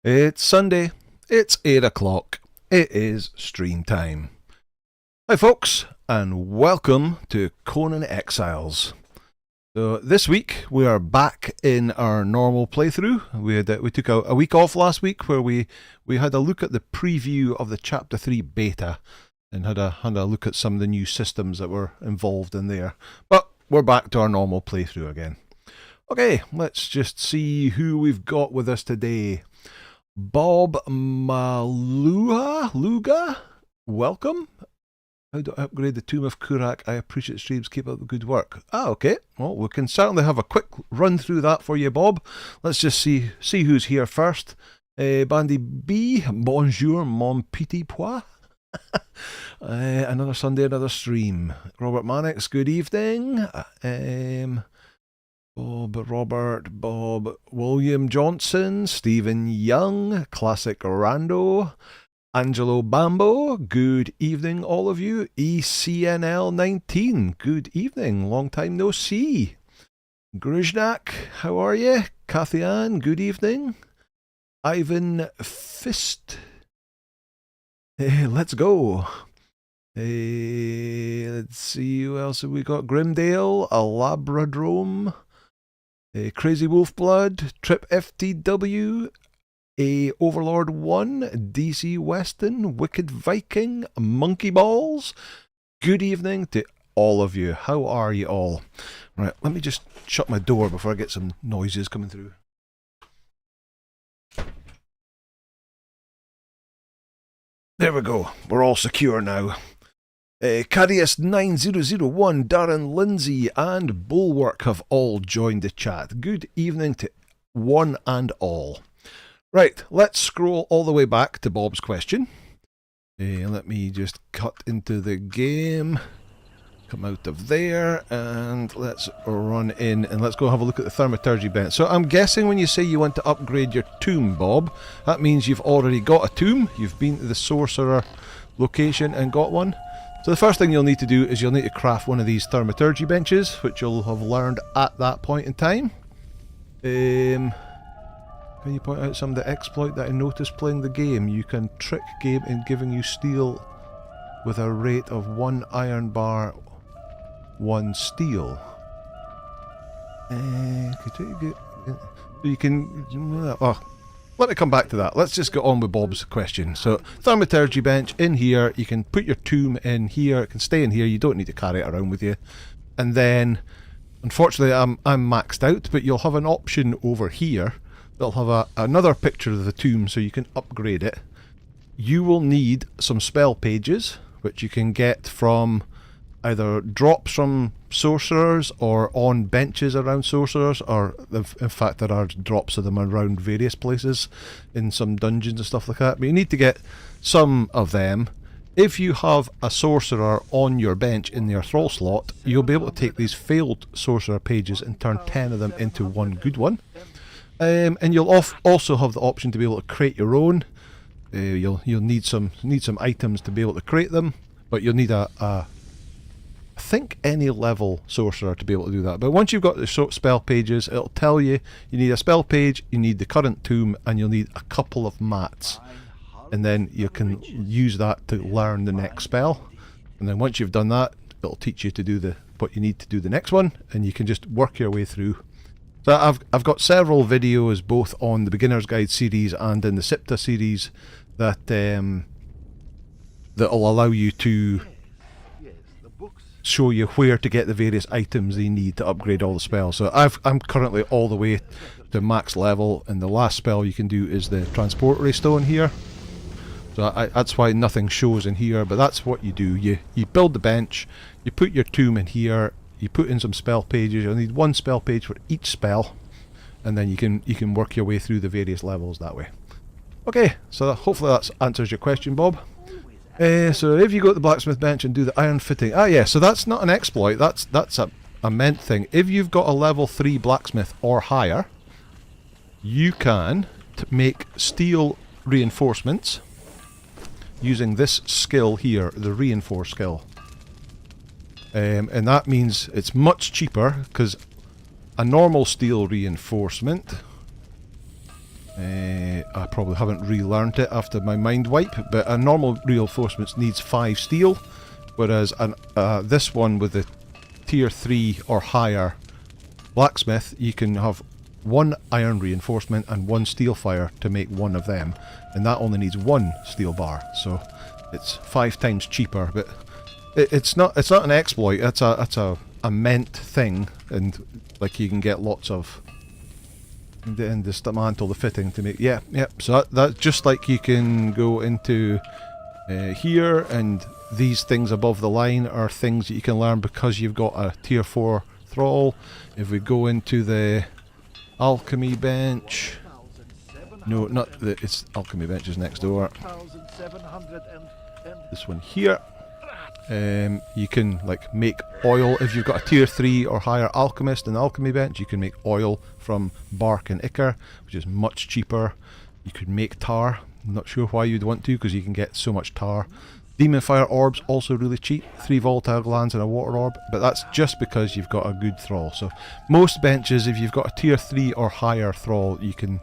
It's Sunday, it's 8 o'clock, it is stream time. Hi folks, and welcome to Conan Exiles. So this week we are back in our normal playthrough. We took a week off last week where we had a look at the preview of the Chapter 3 beta and had a look at some of the new systems that were involved in there. But we're back to our normal playthrough again. Okay, let's just see who we've got with us today. Bob Luga, welcome. How do I upgrade the Tomb of Kurak? I appreciate streams, keep up the good work. Okay, well we can certainly have a quick run through that for you, Bob. Let's just see who's here first. Bandy B, bonjour mon petit pois. Another Sunday, another stream. Robert Mannix, good evening. Bob, William Johnson, Stephen Young, Classic Rando, Angelo Bambo, good evening all of you. ECNL19, good evening, long time no see. Gruznak, how are you? Kathy Ann, good evening. Ivan Fist, let's go. Let's see who else have we got. Grimdale, a Labradrome, Crazy Wolf Blood, Trip FTW, Overlord 1, DC Weston, Wicked Viking, Monkey Balls. Good evening to all of you. How are you all? Right, let me just shut my door before I get some noises coming through. There we go. We're all secure now. Carius 9001, Darren Lindsay, and Bulwark have all joined the chat. Good evening to one and all. Right, let's scroll all the way back to Bob's question. Let me just cut into the game, come out of there, and let's run in and let's go have a look at the Thaumaturgy bench. So I'm guessing when you say you want to upgrade your tomb, Bob, that means you've already got a tomb, you've been to the sorcerer location and got one. So the first thing you'll need to do is you'll need to craft one of these Thaumaturgy benches, which you'll have learned at that point in time. Can you point out some of the exploit that I noticed playing the game? You can trick game in giving you steel with a rate of 1 iron bar, 1 steel. You can... let me come back to that. Let's just get on with Bob's question. So, Thaumaturgy bench in here. You can put your tomb in here. It can stay in here. You don't need to carry it around with you. And then, unfortunately, I'm maxed out, but you'll have an option over here. They'll have another picture of the tomb so you can upgrade it. You will need some spell pages, which you can get from either drops from sorcerers or on benches around sorcerers, or in fact there are drops of them around various places in some dungeons and stuff like that. But you need to get some of them. If you have a sorcerer on your bench in their thrall slot, you'll be able to take these failed sorcerer pages and turn 10 of them into one good one. And you'll also have the option to be able to create your own. You'll need some items to be able to create them, but you'll need I think any level sorcerer to be able to do that. But once you've got the spell pages, it'll tell you need a spell page, you need the current tomb, and you'll need a couple of mats. And then you can use that to learn the next spell. And then once you've done that, it'll teach you to do what you need to do the next one, and you can just work your way through. So I've got several videos both on the Beginner's Guide series and in the SIPTA series that that'll allow you to show you where to get the various items they need to upgrade all the spells. So I'm currently all the way to max level, and the last spell you can do is the Transportory Stone here. So that's why nothing shows in here, but that's what you do. You build the bench, you put your tomb in here, you put in some spell pages. You'll need 1 spell page for each spell, and then you can work your way through the various levels that way. Okay, so hopefully that answers your question, Bob. So if you go to the blacksmith bench and do the iron fitting, so that's not an exploit, that's a meant thing. If you've got a level 3 blacksmith or higher, you can make steel reinforcements using this skill here, the reinforce skill. And that means it's much cheaper, because a normal steel reinforcement I probably haven't relearned it after my mind wipe, but a normal reinforcement needs 5 steel, whereas this one with the tier 3 or higher blacksmith, you can have 1 iron reinforcement and 1 steel fire to make one of them, and that only needs 1 steel bar, so it's 5 times cheaper. But it's not an exploit. That's a meant thing, and like you can get lots of in the dismantle the fitting to make so that's just like you can go into here, and these things above the line are things that you can learn because you've got a tier 4 thrall. If we go into the alchemy bench, no, not the, it's alchemy bench is next door, this one here, you can like make oil. If you've got a tier 3 or higher alchemist and alchemy bench, you can make oil from bark and ichor, which is much cheaper. You could make tar. I'm not sure why you'd want to, because you can get so much tar. Demon fire orbs also really cheap, 3 volatile glands and a water orb, but that's just because you've got a good thrall. So most benches, if you've got a tier 3 or higher thrall, you can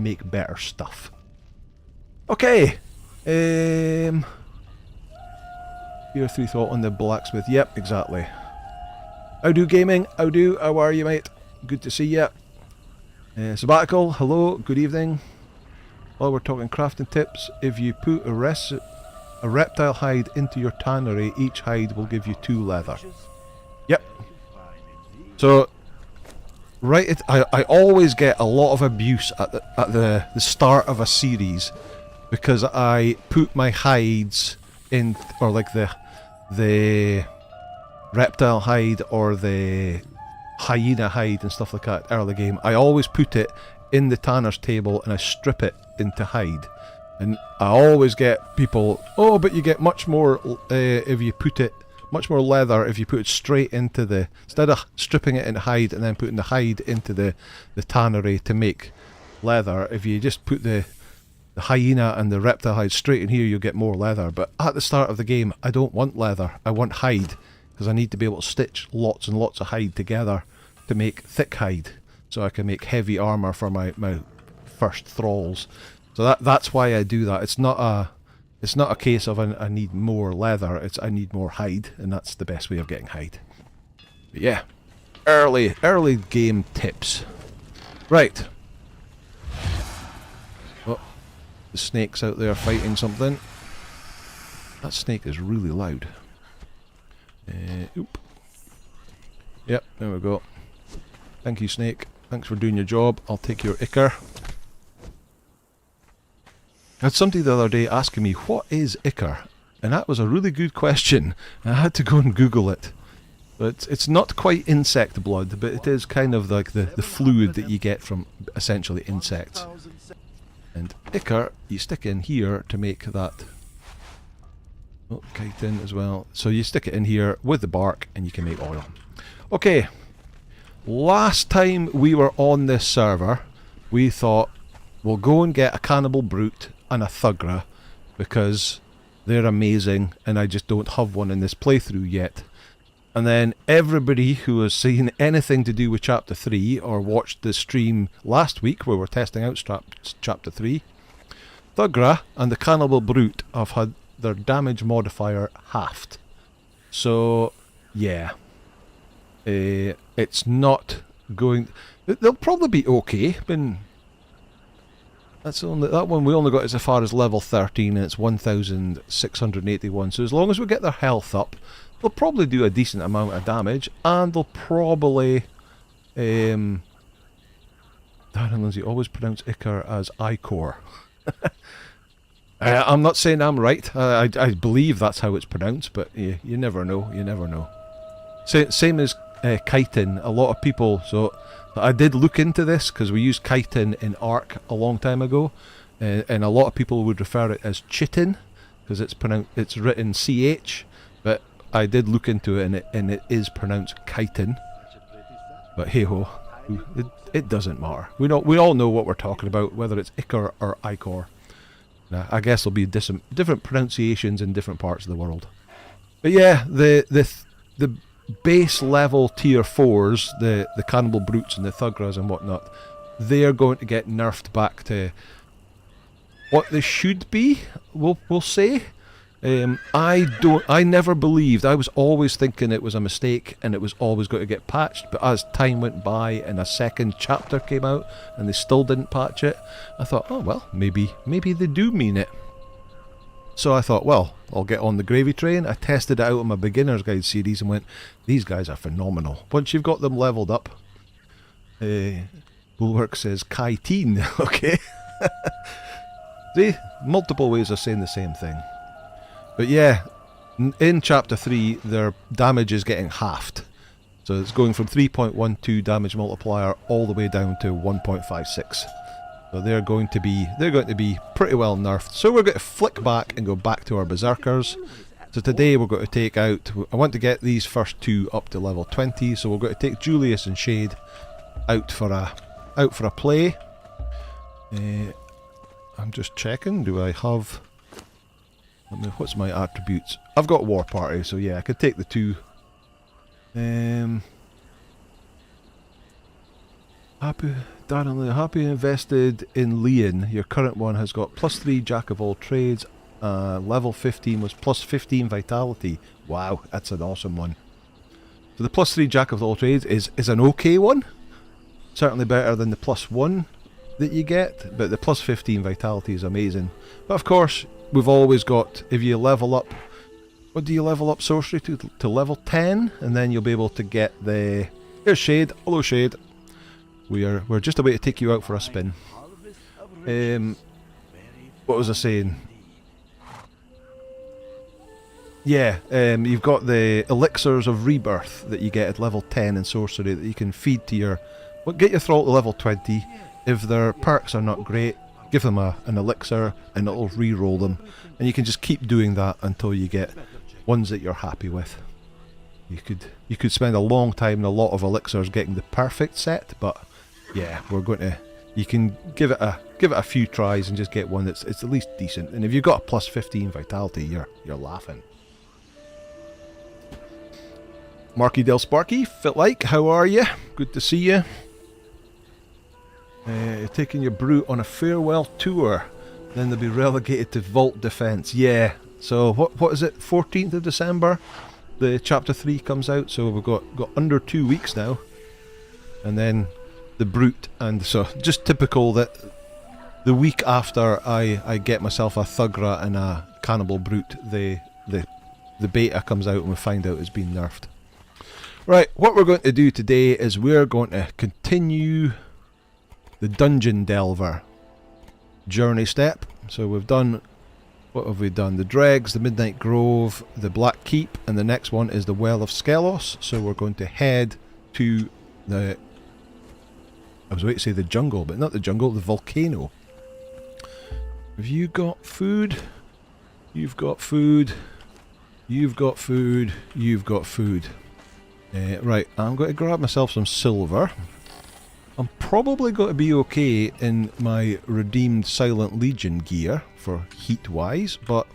make better stuff. Okay, tier 3 thrall on the blacksmith. Yep, exactly. How do gaming? How are you, mate? Good to see you. Sabbatical, hello, good evening. While we're talking crafting tips, if you put a reptile hide into your tannery, each hide will give you 2 leather. Yep. So, right, I always get a lot of abuse at the start of a series because I put my hides in, or like the reptile hide or the hyena hide and stuff like that early game. I always put it in the tanner's table and I strip it into hide. And I always get people, oh, but you get much more if you put it, much more leather if you put it straight into the, instead of stripping it into hide and then putting the hide into the tannery to make leather, if you just put the hyena and the reptile hide straight in here, you'll get more leather. But at the start of the game, I don't want leather, I want hide, because I need to be able to stitch lots and lots of hide together to make thick hide, so I can make heavy armour for my first thralls. So that's why I do that. It's not a case of I need more leather, it's I need more hide, and that's the best way of getting hide. But yeah, early game tips. Right. Oh, the snake's out there fighting something. That snake is really loud. Oop. Yep, there we go. Thank you, snake. Thanks for doing your job. I'll take your ichor. I had somebody the other day asking me, what is ichor? And that was a really good question. I had to go and Google it. But it's not quite insect blood, but it is kind of like the fluid that you get from essentially insects. And ichor, you stick in here to make that. Oh, chitin as well. So you stick it in here with the bark and you can make oil. Okay. Last time we were on this server, we thought we'll go and get a cannibal brute and a thugra because they're amazing and I just don't have one in this playthrough yet. And then everybody who has seen anything to do with Chapter 3 or watched the stream last week where we're testing out Chapter 3, thugra and the cannibal brute have had their damage modifier halved. So yeah, it's not going. They'll probably be okay. That's only that one we only got as far as level 13, and it's 1,681. So as long as we get their health up, they'll probably do a decent amount of damage, and they'll probably. Darren Lindsay always pronounce ichor as ichor. I'm not saying I'm right. I believe that's how it's pronounced, but you never know. You never know. Same as chitin. A lot of people. So I did look into this because we used chitin in Ark a long time ago, and a lot of people would refer it as chitin because it's written CH. But I did look into it, and it is pronounced chitin. But hey ho, it doesn't matter. We all know what we're talking about, whether it's ichor or ichor. I guess there'll be different pronunciations in different parts of the world. But yeah, the base level tier 4s, the cannibal brutes and the thugras and whatnot, they are going to get nerfed back to what they should be, we'll say. I never believed, I was always thinking it was a mistake and it was always going to get patched, but as time went by and a second chapter came out and they still didn't patch it, I thought, oh well, maybe they do mean it. So I thought, well, I'll get on the gravy train. I tested it out in my beginner's guide series and went, these guys are phenomenal. Once you've got them leveled up, Bulwark says chitin, okay? See, multiple ways of saying the same thing. But yeah, in Chapter 3, their damage is getting halved. So it's going from 3.12 damage multiplier all the way down to 1.56. So they're going to be pretty well nerfed. So we're going to flick back and go back to our Berserkers. So today we're going to take out, I want to get these first two up to level 20, so we're going to take Julius and Shade out for a play. I'm just checking, do I have... what's my attributes? I've got War Party, so yeah, I could take the two. Happy invested in Leon. Your current one has got +3 Jack of all trades. Level 15 was +15 vitality. Wow, that's an awesome one. So the +3 Jack of all trades is an okay one. Certainly better than the +1 that you get, but the +15 vitality is amazing. But of course, we've always got, if you level up, what do you level up sorcery to level 10, and then you'll be able to get the... Here's Shade. Hello, Shade. We're just about to take you out for a spin. What was I saying? Yeah, you've got the elixirs of rebirth that you get at level 10 in sorcery that you can feed to your... Well, get your thrall to level 20. If their perks are not great, give them an elixir and it'll re-roll them. And you can just keep doing that until you get ones that you're happy with. You could spend a long time and a lot of elixirs getting the perfect set, but yeah, you can give it a few tries and just get one that's at least decent. And if you've got a +15 vitality, you're laughing. Marky Del Sparky, fit like, how are you? Good to see you. Taking your brute on a farewell tour, then they'll be relegated to vault defense. Yeah, so what is it, 14th of December the chapter 3 comes out, so we've got under 2 weeks now, and then the brute. And so just typical that the week after I get myself a Thugra and a cannibal brute, the beta comes out and we find out it's been nerfed. Right, what we're going to do today is we're going to continue the Dungeon Delver journey step. So we've done, what have we done? The Dregs, the Midnight Grove, the Black Keep, and the next one is the Well of Skelos. So we're going to head to the, I was waiting to say the jungle, but not the jungle, the volcano. Have you got food? You've got food. You've got food. You've got food. Right, I'm going to grab myself some silver. I'm probably going to be okay in my redeemed Silent Legion gear for heat wise, but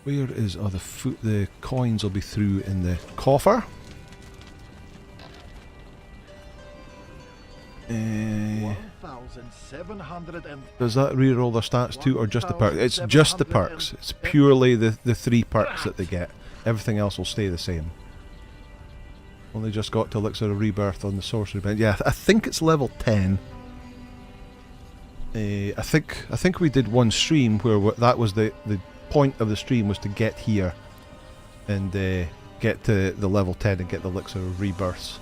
where is the coins will be through in the coffer. Does that reroll their stats too, or just the perks? It's just the perks. It's purely the 3 perks that they get. Everything else will stay the same. Only just got to Elixir of Rebirth on the sorcery bench. Yeah, I think it's level 10. I think we did one stream where that was the point of the stream, was to get here and get to the level 10 and get the Elixir of Rebirths.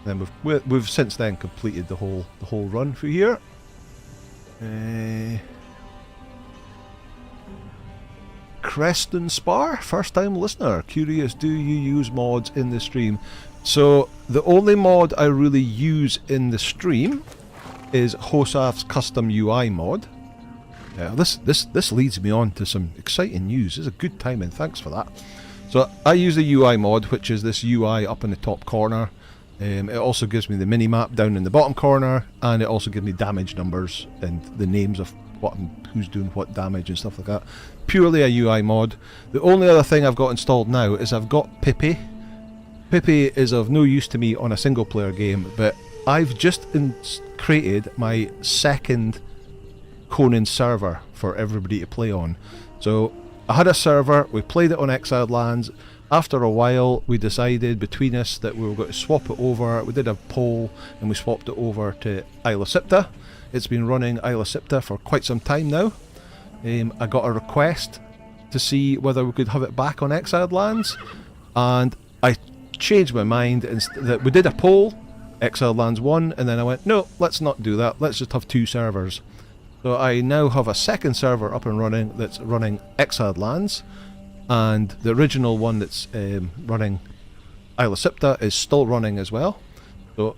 Then we've since then completed the whole run through here. Creston Spar, first time listener, curious, do you use mods in the stream? So the only mod I really use in the stream is Hosaf's custom UI mod. This leads me on to some exciting news. It's a good timing, thanks for that. So I use the UI mod, which is this UI up in the top corner. It also gives me the mini map down in the bottom corner, and it also gives me damage numbers and the names of who's doing what damage and stuff like that. Purely a UI mod. The only other thing I've got installed now is I've got Pippi. Pippi is of no use to me on a single player game, but I've just created my second Conan server for everybody to play on. So I had a server, we played it on Exiled Lands. After a while we decided between us that we were going to swap it over. We did a poll and we swapped it over to Isla Sipta. It's been running Isla Sipta for quite some time now. I got a request to see whether we could have it back on Exiled Lands, and I changed my mind and that we did a poll, Exiled Lands 1, and then I went, no, let's not do that, let's just have 2 servers. So I now have a second server up and running that's running Exiled Lands, and the original one that's running Isla Sipta is still running as well. So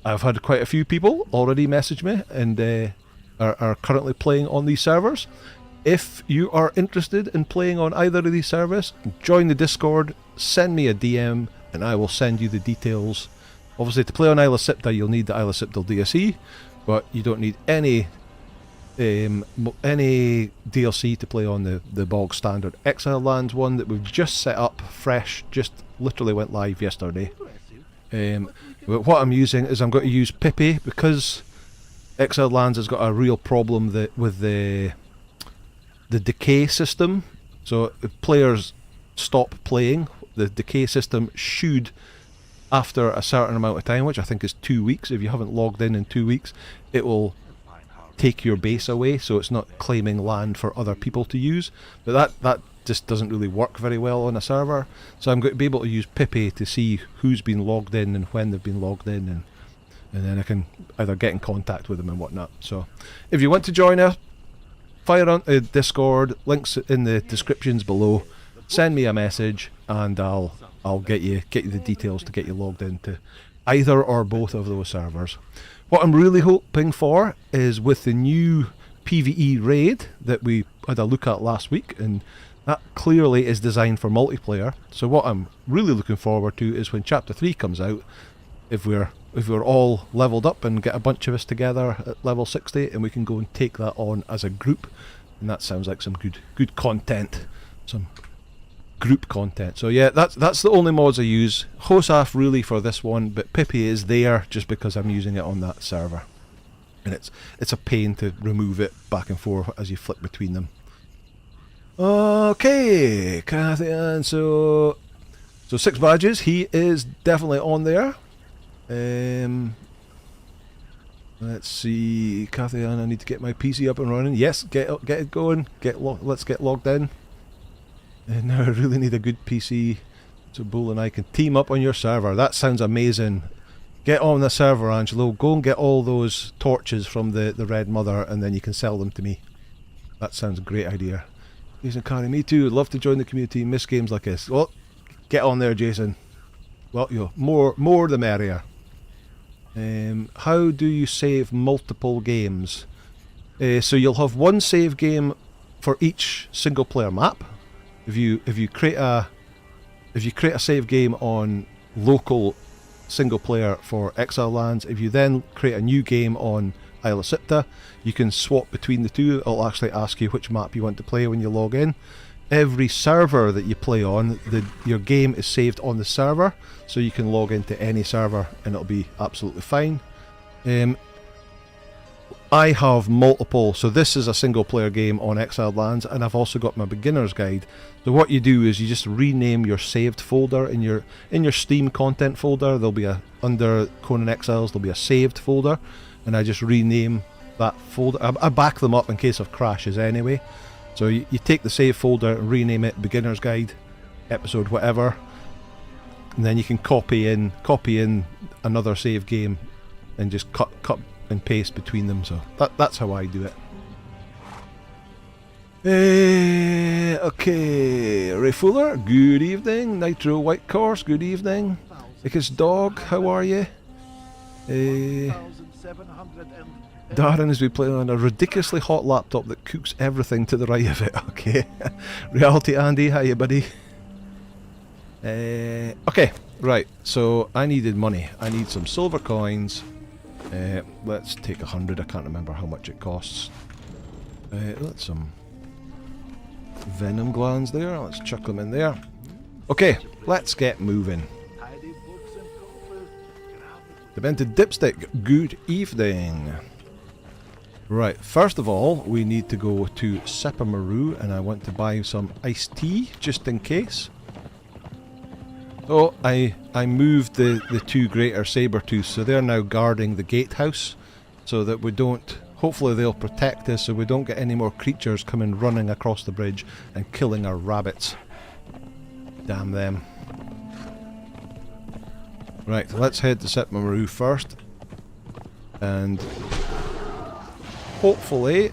I've had quite a few people already message me and are currently playing on these servers. If you are interested in playing on either of these servers, join the Discord, send me a DM, and I will send you the details. Obviously, to play on Isla Sipta, you'll need the Isla Sipta DSE, but you don't need any DLC to play on the bog standard Exile Lands one that we've just set up fresh, just literally went live yesterday. But what I'm using is I'm going to use Pippi because Exile Lands has got a real problem with the decay system. So if players stop playing, the decay system should, after a certain amount of time, which I think is 2 weeks, if you haven't logged in 2 weeks, it will take your base away, so it's not claiming land for other people to use. But that just doesn't really work very well on a server. So I'm going to be able to use Pippi to see who's been logged in and when they've been logged in, and then I can either get in contact with them and whatnot. So if you want to join us, fire on Discord, links in the descriptions below, send me a message and I'll get you the details to get you logged into either or both of those servers. What I'm really hoping for is with the new PvE raid that we had a look at last week, and that clearly is designed for multiplayer. So what I'm really looking forward to is when Chapter 3 comes out, if we're all leveled up and get a bunch of us together at level 60 and we can go and take that on as a group, and that sounds like some good content, some group content. So yeah, that's the only mods I use. Hosaf really for this one, but Pippi is there just because I'm using it on that server, and it's a pain to remove it back and forth as you flick between them. Okay, Cathian, so 6 badges, he is definitely on there. Let's see, Cathian, I need to get my PC up and running. Yes, get it going. Let's get logged in. And now I really need a good PC so Bull and I can team up on your server. That sounds amazing. Get on the server, Angelo. Go and get all those torches from the Red Mother, and then you can sell them to me. That sounds a great idea. Jason Carey, me too. Love to join the community. Miss games like this. Well, get on there, Jason. Well, more the merrier. How do you save multiple games? So you'll have one save game for each single player map. If you create a save game on local single player for Exile Lands, if you then create a new game on Isla Sipta, you can swap between the two. It'll actually ask you which map you want to play when you log in. Every server that you play on, your game is saved on the server, so you can log into any server and it'll be absolutely fine. I have multiple, so this is a single player game on Exiled Lands, and I've also got my beginner's guide. So what you do is you just rename your saved folder in your Steam content folder. There'll be under Conan Exiles there'll be a saved folder, and I just rename that folder. I back them up in case of crashes anyway. So you take the save folder and rename it beginner's guide, episode whatever, and then you can copy in another save game and just cut and paste between them. So that's how I do it. Okay, Ray Fuller, good evening. Nitro White Course, good evening. Icus Dog, how are you? Darren has been playing on a ridiculously hot laptop that cooks everything to the right of it. Okay. Reality Andy, hiya buddy. Okay, right, so I needed money. I need some silver coins. Let's take 100, I can't remember how much it costs. Let's some venom glands there, let's chuck them in there. Okay, let's get moving. Demented Dipstick, good evening. Right, first of all, we need to go to Sepamaru, and I want to buy some iced tea, just in case. So, I moved the two greater saber-tooths, so they're now guarding the gatehouse, so that we don't... Hopefully they'll protect us, so we don't get any more creatures coming running across the bridge and killing our rabbits. Damn them. Right, let's head to Sepamaru first. And... hopefully,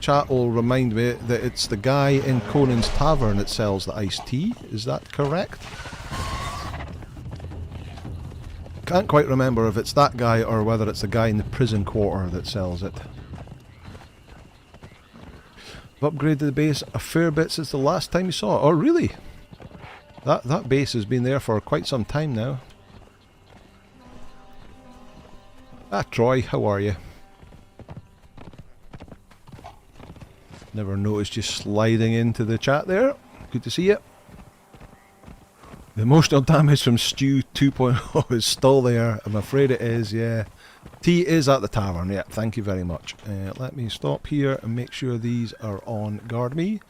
chat will remind me that it's the guy in Conan's Tavern that sells the iced tea. Is that correct? Can't quite remember if it's that guy or whether it's the guy in the prison quarter that sells it. I've upgraded the base a fair bit since the last time you saw it. Oh, really? That base has been there for quite some time now. Ah, Troy, how are you? Never noticed you sliding into the chat there. Good to see you. The emotional damage from Stew 2.0 is still there. I'm afraid it is, yeah. Tea is at the tavern, yeah, thank you very much. Let me stop here and make sure these are on guard me,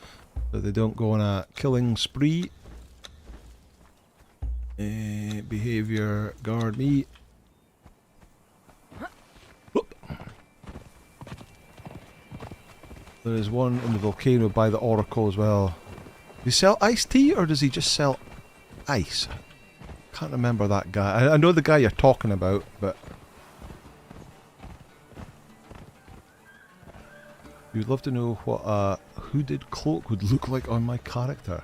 so they don't go on a killing spree. Behaviour, guard me. Whoop. There is one in the volcano by the Oracle as well. Does he sell iced tea or does he just sell ice? Can't remember that guy. I know the guy you're talking about, but... you'd love to know what a hooded cloak would look like on my character.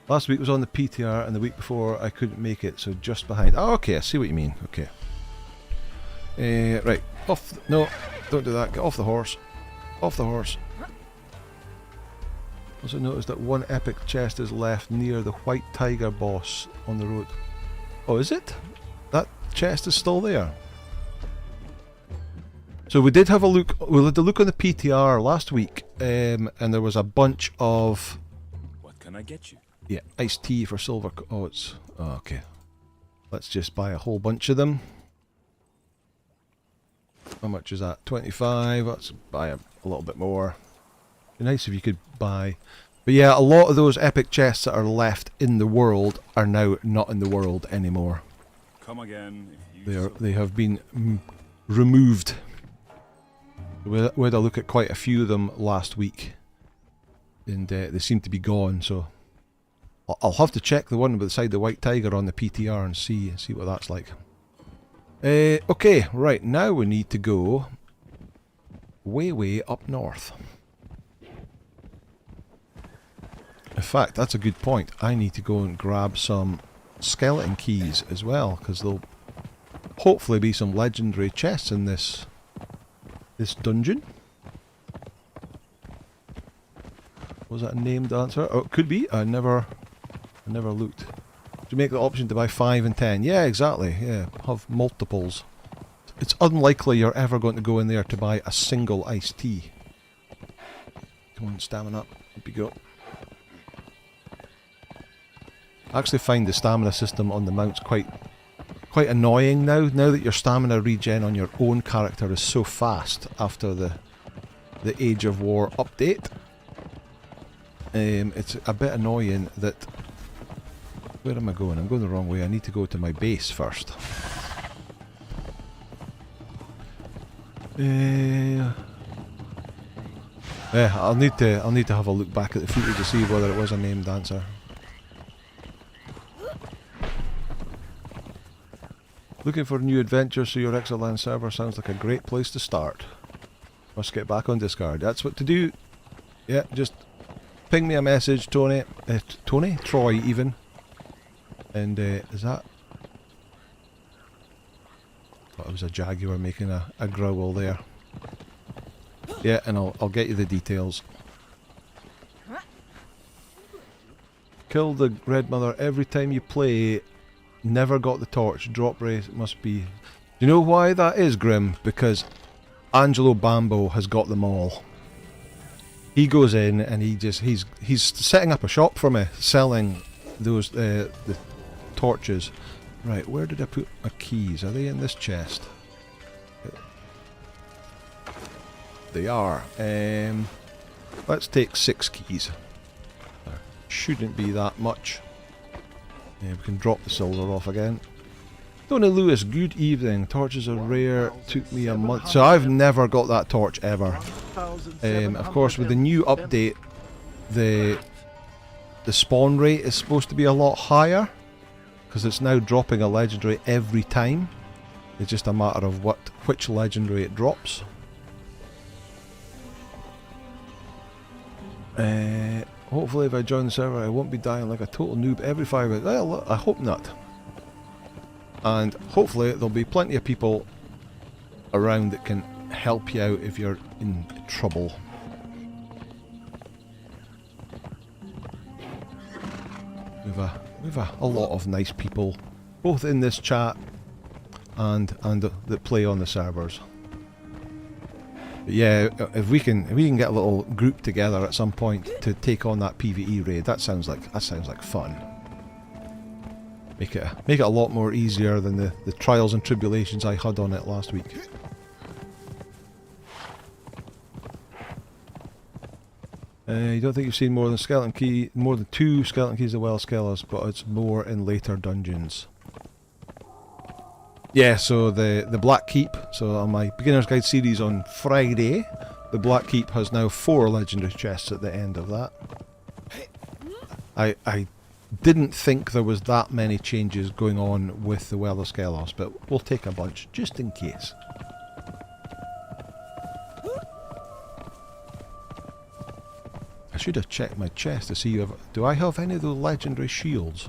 Last week was on the PTR and the week before I couldn't make it, so just behind. Oh, okay, I see what you mean. Okay. Right. Off. No, don't do that. Get off the horse. Off the horse. Also noticed that one epic chest is left near the White Tiger boss on the road. Oh, is it? That chest is still there. So we did have a look. We had a look on the PTR last week, and there was a bunch of. What can I get you? Yeah, iced tea for silver. Oh, it's okay. Let's just buy a whole bunch of them. How much is that? 25. Let's buy a little bit more. Be nice if you could buy. But yeah, a lot of those epic chests that are left in the world are now not in the world anymore. Come again. They have been removed. We had a look at quite a few of them last week, and they seem to be gone. So I'll have to check the one beside the White Tiger on the PTR and see what that's like. Okay, right, now we need to go way up north. In fact, that's a good point. I need to go and grab some skeleton keys as well, because there'll hopefully be some legendary chests in this dungeon. Was that a named answer? Oh, it could be. I never looked. To make the option to buy 5 and 10. Yeah, exactly. Yeah, have multiples. It's unlikely you're ever going to go in there to buy a single iced tea. Come on, stamina up. Up you go. I actually find the stamina system on the mounts quite annoying now that your stamina regen on your own character is so fast after the Age of War update. It's a bit annoying that... where am I going? I'm going the wrong way. I need to go to my base first. Yeah, I'll need to have a look back at the footage to see whether it was a named answer. Looking for a new adventure, so your Exoland server sounds like a great place to start. Must get back on Discord. That's what to do. Yeah, just ping me a message, Tony. Troy, even. And is that? Thought it was a jaguar making a growl there. Yeah, and I'll get you the details. Kill the Red Mother every time you play. Never got the torch. Drop rate must be... Do you know why that is, Grim? Because Angelo Bambo has got them all. He goes in and he's setting up a shop for me, selling those the torches, Right, where did I put my keys? Are they in this chest? They are. Let's take 6 keys. There shouldn't be that much. Yeah, we can drop the silver off again. Tony Lewis, good evening. Torches are rare. Took me a month. So I've never got that torch ever. Of course, with the new update, the spawn rate is supposed to be a lot higher, because it's now dropping a legendary every time. It's just a matter of which legendary it drops. Hopefully if I join the server I won't be dying like a total noob every 5 minutes. Well, I hope not. And hopefully there'll be plenty of people around that can help you out if you're in trouble. We've a lot of nice people, both in this chat and that play on the servers. But yeah, if we can get a little group together at some point to take on that PvE raid, that sounds like fun. Make it a lot more easier than the trials and tribulations I had on it last week. You don't think you've seen more than more than 2 skeleton keys of Well of Skelos, but it's more in later dungeons. Yeah, so the Black Keep, so on my Beginner's Guide series on Friday, the Black Keep has now 4 legendary chests at the end of that. I didn't think there was that many changes going on with the Well of Skelos, but we'll take a bunch just in case. I should have checked my chest to see do I have any of the legendary shields?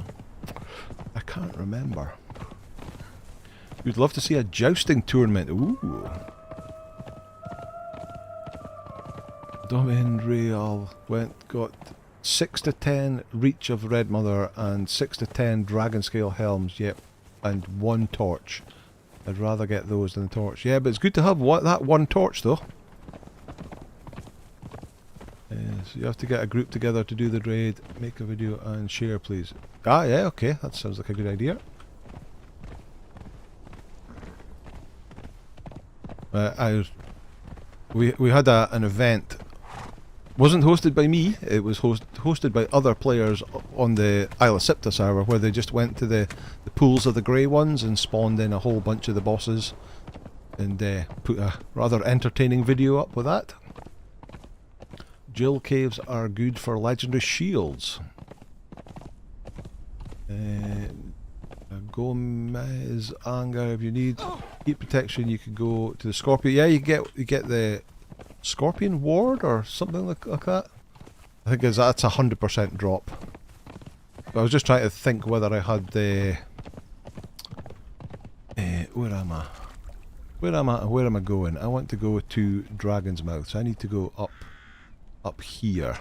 I can't remember. We'd love to see a jousting tournament. Ooh. Domain Real got 6 to 10 Reach of Red Mother and 6 to 10 Dragon Scale Helms, yep, and 1 torch. I'd rather get those than the torch. Yeah, but it's good to have that 1 torch though. So you have to get a group together to do the raid, make a video and share please. Ah yeah, okay, that sounds like a good idea. We had an event, wasn't hosted by me, it was hosted by other players on the Isle of Sipta server, where they just went to the pools of the grey ones and spawned in a whole bunch of the bosses and put a rather entertaining video up with that. Jill caves are good for legendary shields. Gomez anger, if you need heat protection you can go to the Scorpion. Yeah, you get the Scorpion Ward or something like that. I think that's 100% drop. But I was just trying to think whether I had the where am I? Where am I going? I want to go to Dragon's Mouth, so I need to go up here.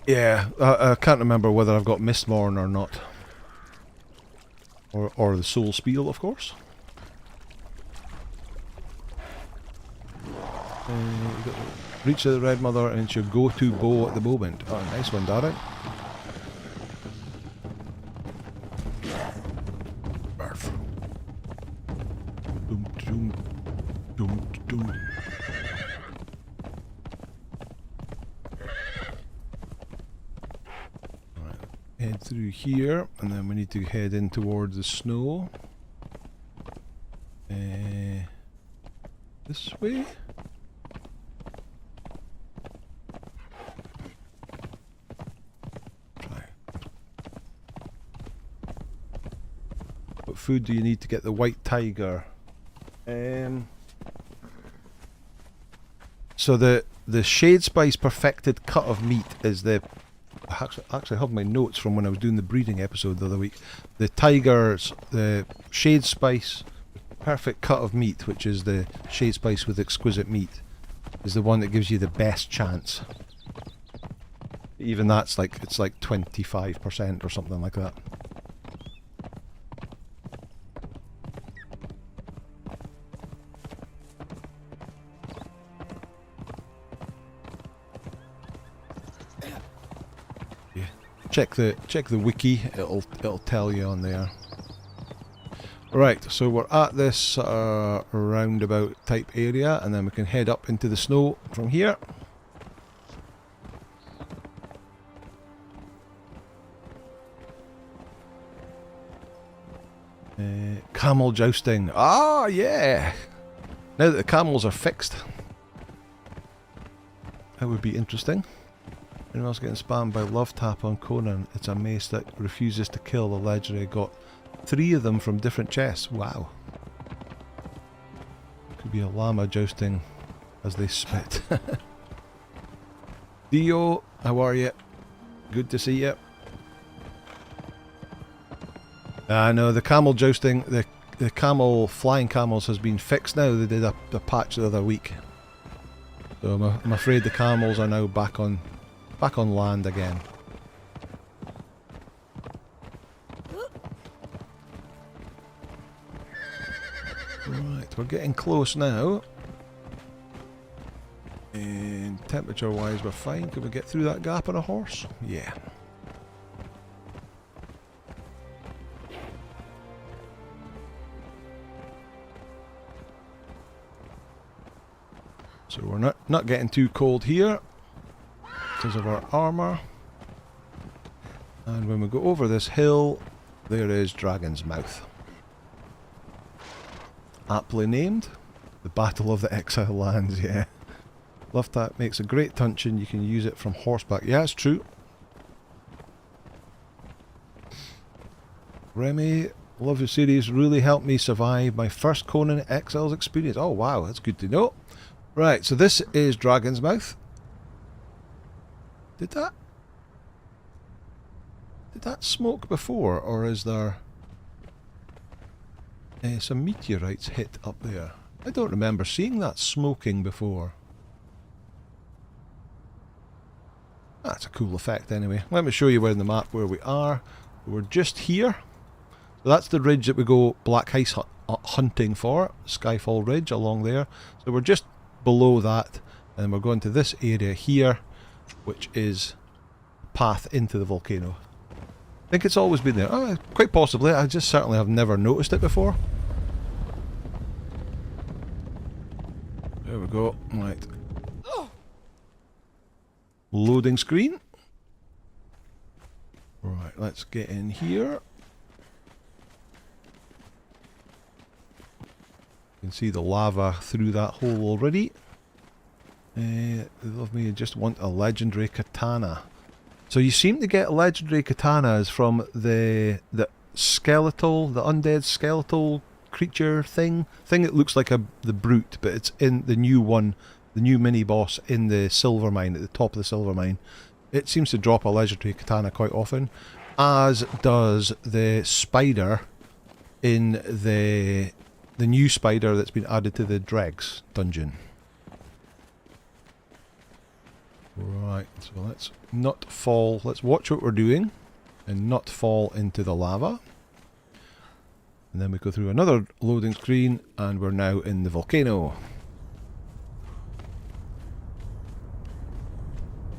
Yeah, I can't remember whether I've got Mistborn or not. Or the Soul Spiel, of course. Reach the Red Mother and it's your go-to bow at the moment. Oh, nice one, Darren. Doom, doom, doom, doom. Head through here, and then we need to head in towards the snow. This way? Try. What food do you need to get the white tiger? So the Shade Spice perfected cut of meat is the... I actually have my notes from when I was doing the breeding episode the other week. The Tiger's, the Shade Spice perfect cut of meat, which is the Shade Spice with exquisite meat, is the one that gives you the best chance. Even that's like, it's like 25% or something like that. Check the wiki. It'll tell you on there. Right, so we're at this roundabout type area, and then we can head up into the snow from here. Camel jousting. Ah, yeah! Now that the camels are fixed. That would be interesting. Anyone else getting spammed by love tap on Conan? It's a mace that refuses to kill. The legendary got 3 of them from different chests. Wow. Could be a llama jousting as they spit. Dio, how are you? Good to see you. No, the camel jousting, the flying camels has been fixed now. They did a patch the other week. So I'm afraid the camels are now back on land again. Right, we're getting close now. And temperature wise we're fine. Can we get through that gap on a horse? Yeah. So we're not getting too cold here because of our armour. And when we go over this hill, there is Dragon's Mouth. Aptly named, the Battle of the Exile Lands, yeah. Love that, makes a great truncheon, you can use it from horseback. Yeah, it's true. Remy, love your series, really helped me survive my first Conan Exiles experience. Oh wow, that's good to know. Right, so this is Dragon's Mouth. Did that smoke before, or is there some meteorites hit up there? I don't remember seeing that smoking before. That's a cool effect anyway. Let me show you where in the map where we are. We're just here. So that's the ridge that we go black ice hunting for. Skyfall Ridge along there. So we're just below that, and we're going to this area here, which is path into the volcano. I think it's always been there. Oh, quite possibly. I just certainly have never noticed it before. There we go. Right. Loading screen. Right, let's get in here. You can see the lava through that hole already. They love me, just want a legendary katana. So you seem to get legendary katanas from the skeletal, the undead skeletal creature thing that looks like the brute, but it's in the new one, the new mini boss in the silver mine, at the top of the silver mine. It seems to drop a legendary katana quite often, as does the spider in the new spider that's been added to the Dregs dungeon. Right, so let's not fall, let's watch what we're doing and not fall into the lava. And then we go through another loading screen and we're now in the volcano.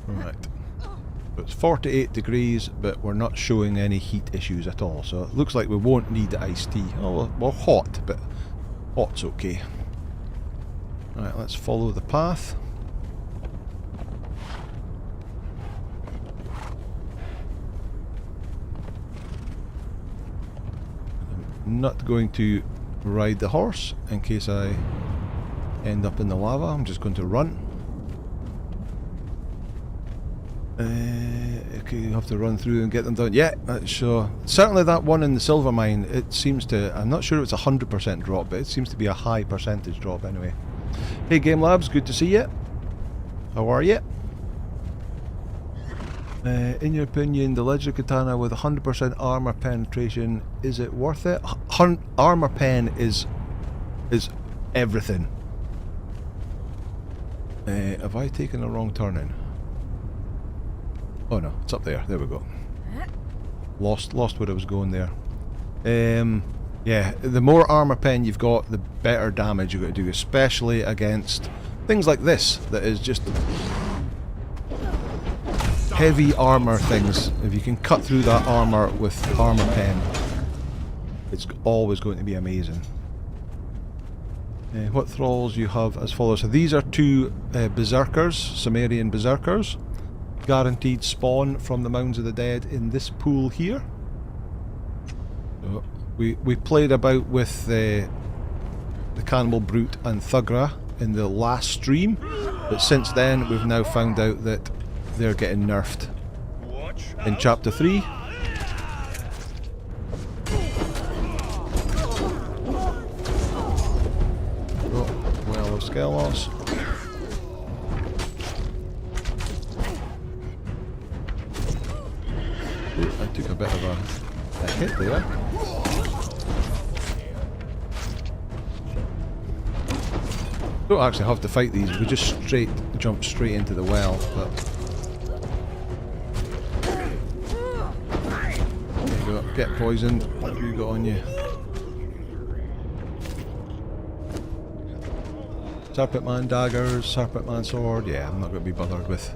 Right, so it's 48 degrees, but we're not showing any heat issues at all, so it looks like we won't need iced tea. Oh, well, hot, but hot's okay. Right, let's follow the path. I'm not going to ride the horse in case I end up in the lava. I'm just going to run. Okay, you have to run through and get them done. Yeah, sure. Certainly that one in the silver mine, it seems to, I'm not sure it's a 100% drop, but it seems to be a high percentage drop anyway. Hey Game Labs, good to see you. How are you? In your opinion, the legendary katana with 100% armor penetration, is it worth it? Armor pen is everything. Have I taken a wrong turn in? Oh no, it's up there. There we go. Lost where I was going there. Yeah, the more armor pen you've got, the better damage you've got to do, especially against things like this, that is just... heavy armor things, if you can cut through that armor with armor pen, it's always going to be amazing. What thralls you have as follows. So these are two berserkers, Sumerian berserkers. Guaranteed spawn from the Mounds of the Dead in this pool here. So we played about with the Cannibal Brute and Thugra in the last stream, but since then we've now found out that they're getting nerfed in chapter 3. Well of Skelos. Ooh, I took a bit of a hit there. Don't actually have to fight these, we just jump straight into the well, but there you go, get poisoned. What have you got on you? Serpent Man daggers, Serpent Man sword. Yeah, I'm not going to be bothered with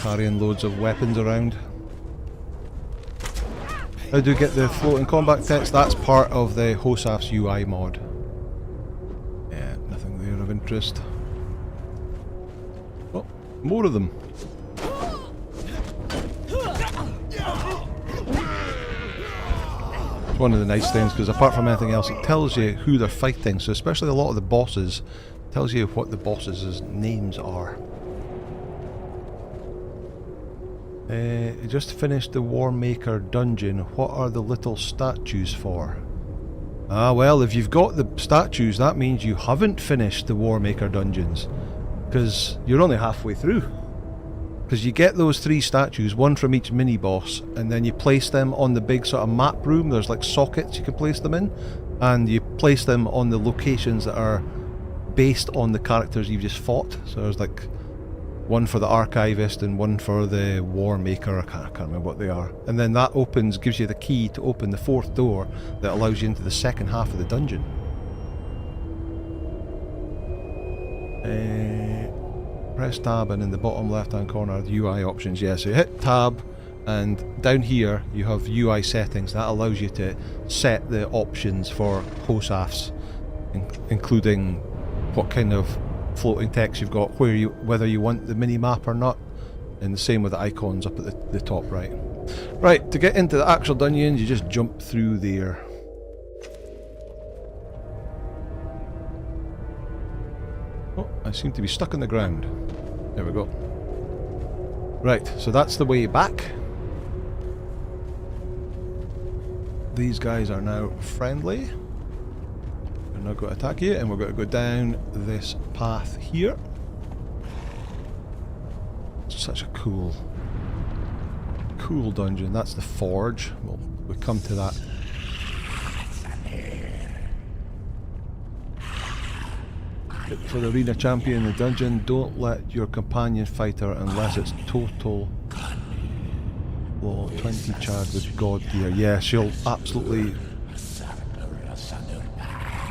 carrying loads of weapons around. How do you get the floating combat text? That's part of the Hosaf's UI mod. Yeah, nothing there of interest. Oh, more of them. It's one of the nice things, because apart from anything else, it tells you who they're fighting. So especially a lot of the bosses, it tells you what the bosses' names are. Just finished the War Maker dungeon. What are the little statues for? Ah, well, if you've got the statues, that means you haven't finished the War Maker dungeons, because you're only halfway through. Because you get those 3 statues, one from each mini boss, and then you place them on the big sort of map room. There's like sockets you can place them in, and you place them on the locations that are based on the characters you've just fought. So there's like one for the Archivist and one for the War Maker. I can't remember what they are. And then that gives you the key to open the 4th door that allows you into the second half of the dungeon. Press tab, and in the bottom left hand corner are the UI options. Yeah, so you hit tab, and down here you have UI settings. That allows you to set the options for Hosafs, including what kind of floating text you've got, whether you want the mini map or not, and the same with the icons up at the top right. Right, to get into the actual dungeons, you just jump through there. Oh, I seem to be stuck in the ground. There we go. Right, so that's the way back. These guys are now friendly. They're not going to attack you, and we're going to go down this path here. Such a cool dungeon. That's the forge. We'll come to that. For the arena champion in the dungeon, don't let your companion fighter unless it's total. Well, 20 Chad with God gear. Yeah, she'll absolutely.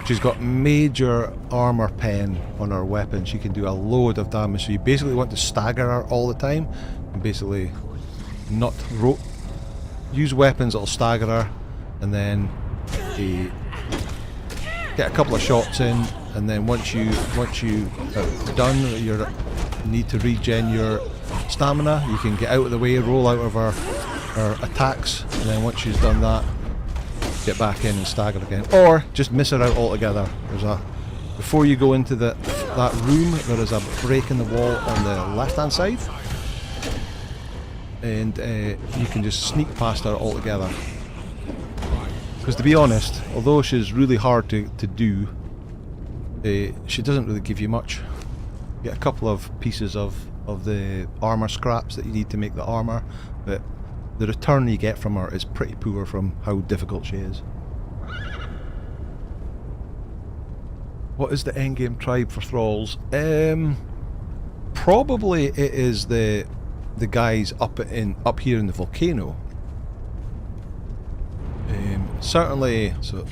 She's got major armor pen on her weapon. She can do a load of damage. So you basically want to stagger her all the time, and basically not use weapons that'll stagger her, and then get a couple of shots in, and then once you are done, you need to regen your stamina. You can get out of the way, roll out of her attacks, and then once she's done that, get back in and stagger again, or just miss her out altogether. Before you go into that room, there is a break in the wall on the left hand side, and you can just sneak past her altogether. Because to be honest, although she's really hard to do, she doesn't really give you much. You get a couple of pieces of the armor scraps that you need to make the armor, but the return you get from her is pretty poor from how difficult she is. What is the endgame tribe for thralls? Probably it is the guys up here in the volcano. Certainly, so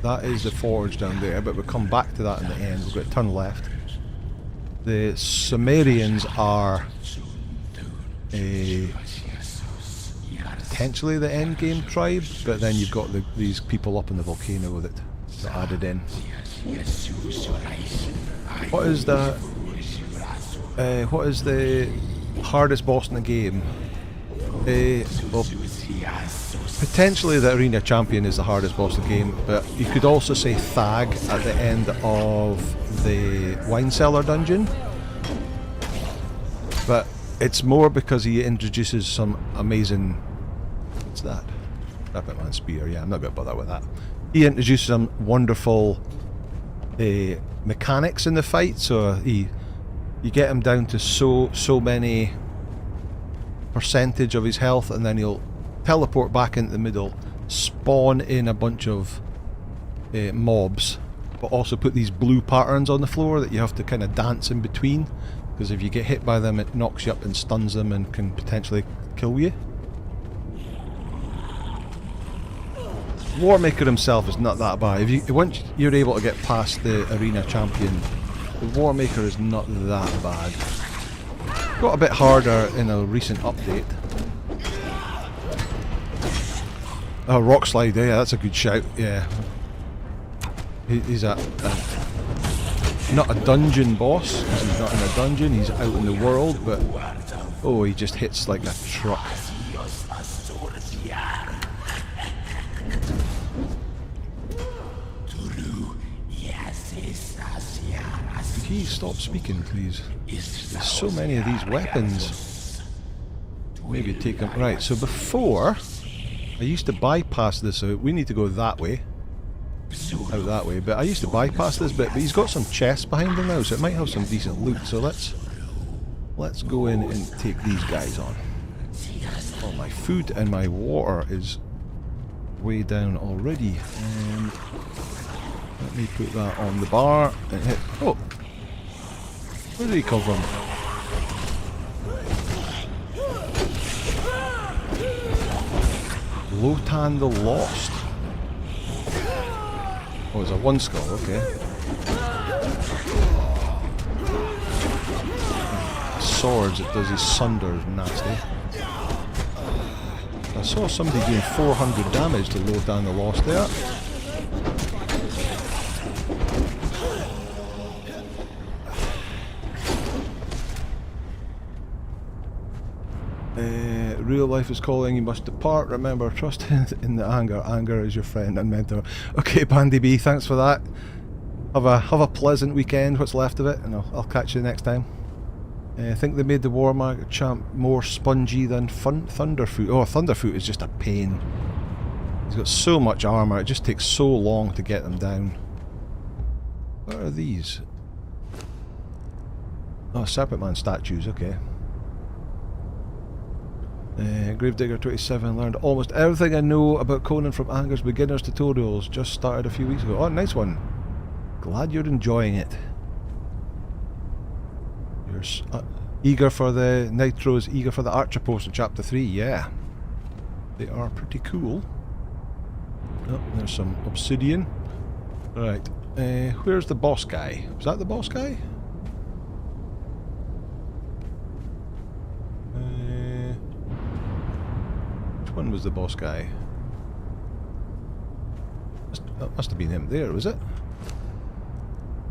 that is the forge down there, but we'll come back to that in the end. We've got to turn left. The Sumerians are potentially the end game tribe, but then you've got these people up in the volcano that added in. What is the hardest boss in the game? Well, potentially the arena champion is the hardest boss in the game, but you could also say Thag at the end of the wine cellar dungeon. But it's more because he introduces some amazing... What's that? Rapid Man Spear, yeah, I'm not going to bother with that. He introduces some wonderful mechanics in the fight, so you get him down to so many percentage of his health, and then he'll teleport back into the middle, spawn in a bunch of mobs, but also put these blue patterns on the floor that you have to kind of dance in between, because if you get hit by them it knocks you up and stuns them and can potentially kill you. Warmaker himself is not that bad. Once you're able to get past the arena champion, the Warmaker is not that bad. Got a bit harder in a recent update. Oh, Rock Slide, yeah, that's a good shout, yeah. He's not a dungeon boss, because he's not in a dungeon, he's out in the world, but oh, he just hits like a truck. Could he stop speaking, please? There's so many of these weapons. Maybe take them. Right, so before, I used to bypass this out. We need to go that way. Out that way, but I used to bypass this bit, but he's got some chests behind him now, so it might have some decent loot, so let's go in and take these guys on. Oh, my food and my water is way down already. Let me put that on the bar and hit... Oh! Where did he come from? Lotan the Lost. Oh, it's a one skull, okay. Swords, it does his sunders, nasty. I saw somebody doing 400 damage to Lotan the Lost there. Real life is calling, you must depart. Remember, trust in the anger. Anger is your friend and mentor. Okay, Bandy B, thanks for that. Have a pleasant weekend, what's left of it, and I'll catch you next time. I think they made the Warmaker champ more spongy than Thunderfoot. Oh, Thunderfoot is just a pain. He's got so much armour, it just takes so long to get them down. What are these? Oh, Serpent Man statues, okay. Gravedigger 27 learned almost everything I know about Conan from Anger's beginner's tutorials. Just started a few weeks ago. Oh, nice one. Glad you're enjoying it. You're eager for the Nitros, eager for the Archer post in chapter 3. Yeah, they are pretty cool. Oh, there's some obsidian. Right, where's the boss guy? Was that the boss guy? When was the boss guy? That must have been him there, was it?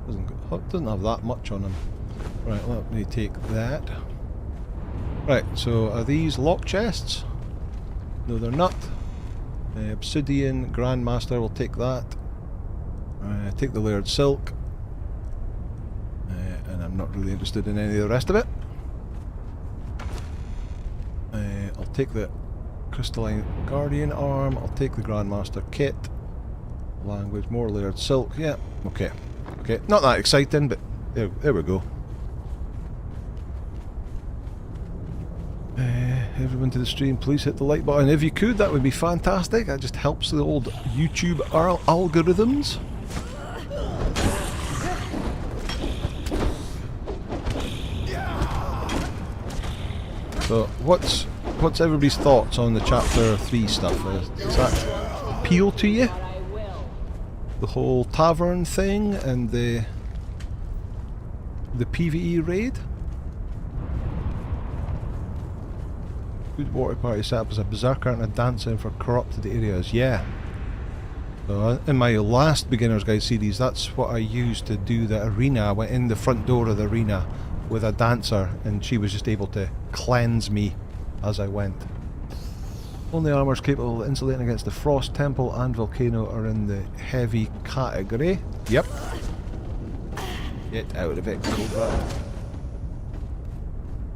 Doesn't have that much on him. Right, let me take that. Right, so are these lock chests? No, they're not. Obsidian, Grandmaster, we'll take that. Take the layered silk. And I'm not really interested in any of the rest of it. I'll take the Crystalline Guardian arm, I'll take the Grandmaster kit. Language, more layered silk, yeah, okay. Okay, not that exciting, but there we go. Everyone to the stream, please hit the like button. If you could, that would be fantastic. That just helps the old YouTube algorithms. So, what's everybody's thoughts on the chapter 3 stuff? Does that appeal to you? The whole tavern thing and the PvE raid? Good water party set up as a berserker and a dancer for corrupted areas. Yeah. So in my last beginner's guide series, that's what I used to do the arena. I went in the front door of the arena with a dancer, and she was just able to cleanse me as I went. Only armours capable of insulating against the frost, temple and volcano are in the heavy category. Yep. Get out of it, Cobra.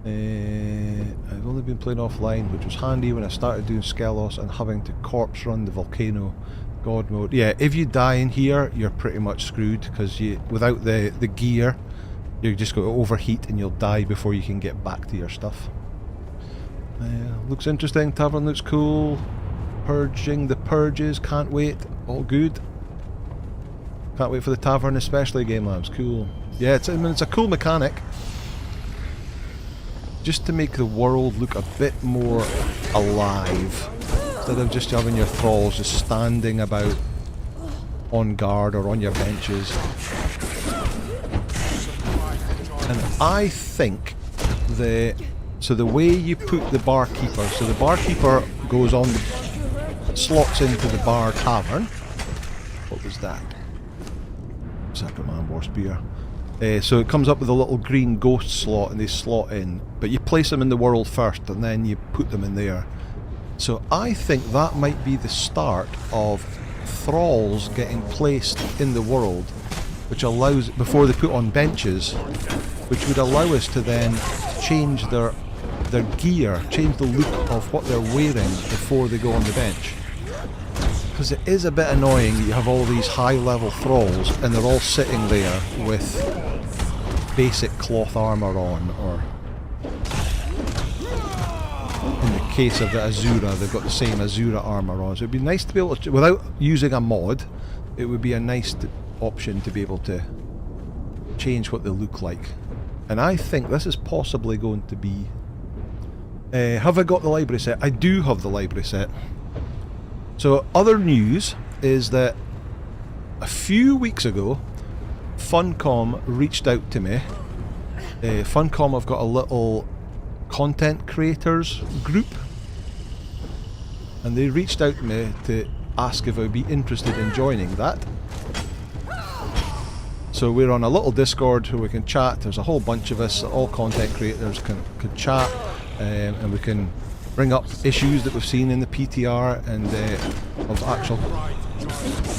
I've only been playing offline, which was handy when I started doing Skelos and having to corpse run the volcano god mode. Yeah, if you die in here, you're pretty much screwed, because you without the gear, you're just going to overheat and you'll die before you can get back to your stuff. Looks interesting. Tavern looks cool. Purging the purges. Can't wait. All good. Can't wait for the tavern, especially Game Labs. Cool. Yeah, it's a cool mechanic. Just to make the world look a bit more alive, instead of just having your thralls just standing about on guard or on your benches. And I think the way you put the barkeeper, so the barkeeper goes on, slots into the bar tavern. What was that? Sacred Man War Spear. So it comes up with a little green ghost slot and they slot in, but you place them in the world first and then you put them in there. So I think that might be the start of thralls getting placed in the world, which allows, before they put on benches, which would allow us to then change their gear, change the look of what they're wearing before they go on the bench. Because it is a bit annoying that you have all these high level thralls and they're all sitting there with basic cloth armour on, or in the case of the Azura, they've got the same Azura armour on. So it'd be nice to be able to, without using a mod, it would be a nice option to be able to change what they look like. And I think this is possibly going to be... have I got the library set? I do have the library set. So other news is that a few weeks ago Funcom reached out to me. Funcom have got a little content creators group, and they reached out to me to ask if I would be interested in joining that. So we're on a little Discord where we can chat. There's a whole bunch of us, all content creators can chat, and we can bring up issues that we've seen in the PTR, and of actual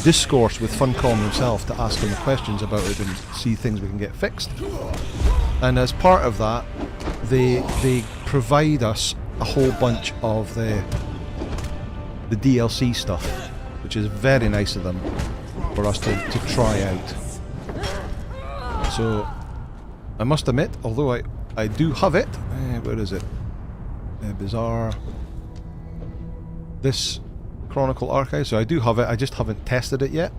discourse with Funcom himself to ask him questions about it and see things we can get fixed. And as part of that, they provide us a whole bunch of the DLC stuff, which is very nice of them for us to try out. So I must admit, although I do have it, where is it? Bizarre. This Chronicle Archive, so I do have it, I just haven't tested it yet.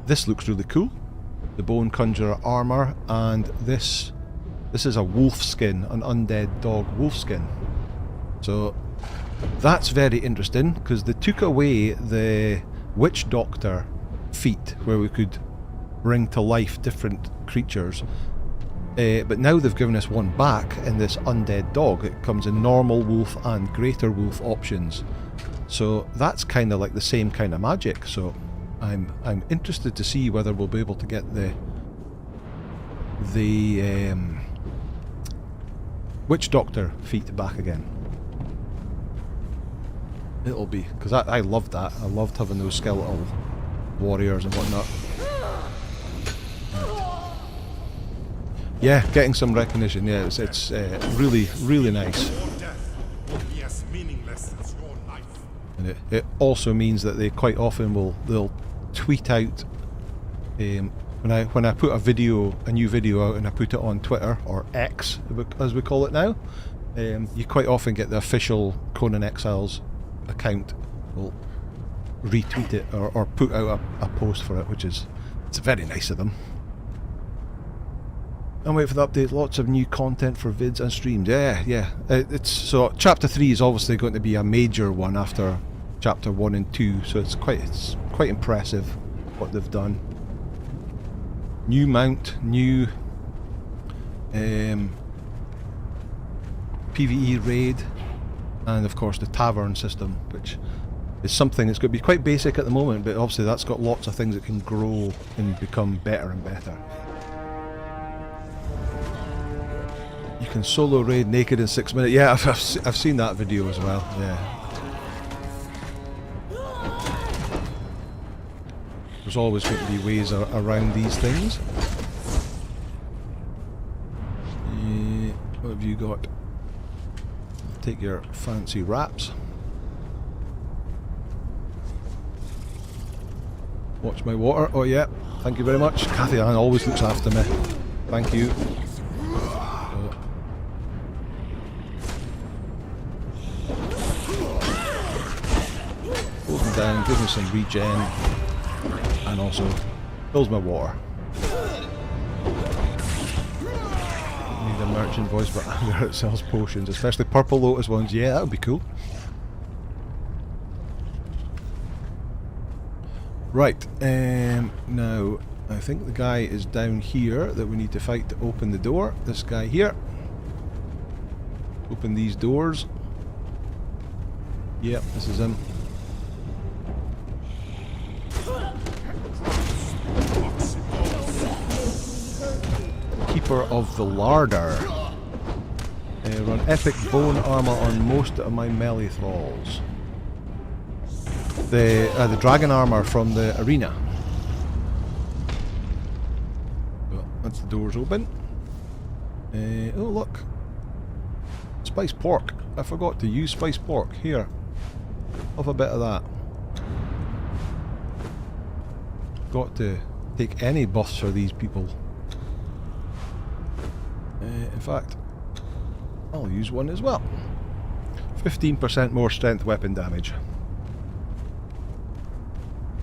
This looks really cool. The Bone Conjurer armour, and this is a wolf skin, an undead dog wolf skin. So that's very interesting, because they took away the Witch Doctor feat, where we could bring to life different creatures. But now they've given us one back in this undead dog. It comes in normal wolf and greater wolf options. So that's kind of like the same kind of magic. So I'm interested to see whether we'll be able to get the Witch Doctor feat back again. It'll be, because I loved that. I loved having those skeletal warriors and whatnot. Yeah, getting some recognition. Yeah, it's really, really nice. And it also means that they quite often they'll tweet out when I put a new video out and I put it on Twitter, or X as we call it now. You quite often get the official Conan Exiles account will retweet it or put out a post for it, which is, it's very nice of them. And wait for the update. Lots of new content for vids and streams. Yeah. It's so chapter 3 is obviously going to be a major one after chapter 1 and 2. So it's quite impressive what they've done. New mount, new PvE raid. and of course the tavern system, which is something that's going to be quite basic at the moment, but obviously that's got lots of things that can grow and become better and better. You can solo raid naked in 6 minutes. Yeah, I've seen that video as well. Yeah. There's always going to be ways around these things. Yeah, what have you got? Take your fancy wraps. Watch my water. Oh yeah, thank you very much. Cathy Ann always looks after me. Thank you. Hold them down, give me some regen, and also fills my water. Don't need a merchant voice, but anger it sells potions, especially purple lotus ones. Yeah, that would be cool. Right, now I think the guy is down here that we need to fight to open the door. This guy here. Open these doors. Yep, this is him. Keeper of the Larder. Run epic bone armor on most of my melee thralls. The dragon armor from the arena. Well, that's the doors open. Oh look, spiced pork. I forgot to use spiced pork. Here, have a bit of that. Got to take any buffs for these people. In fact, I'll use one as well. 15% more strength weapon damage.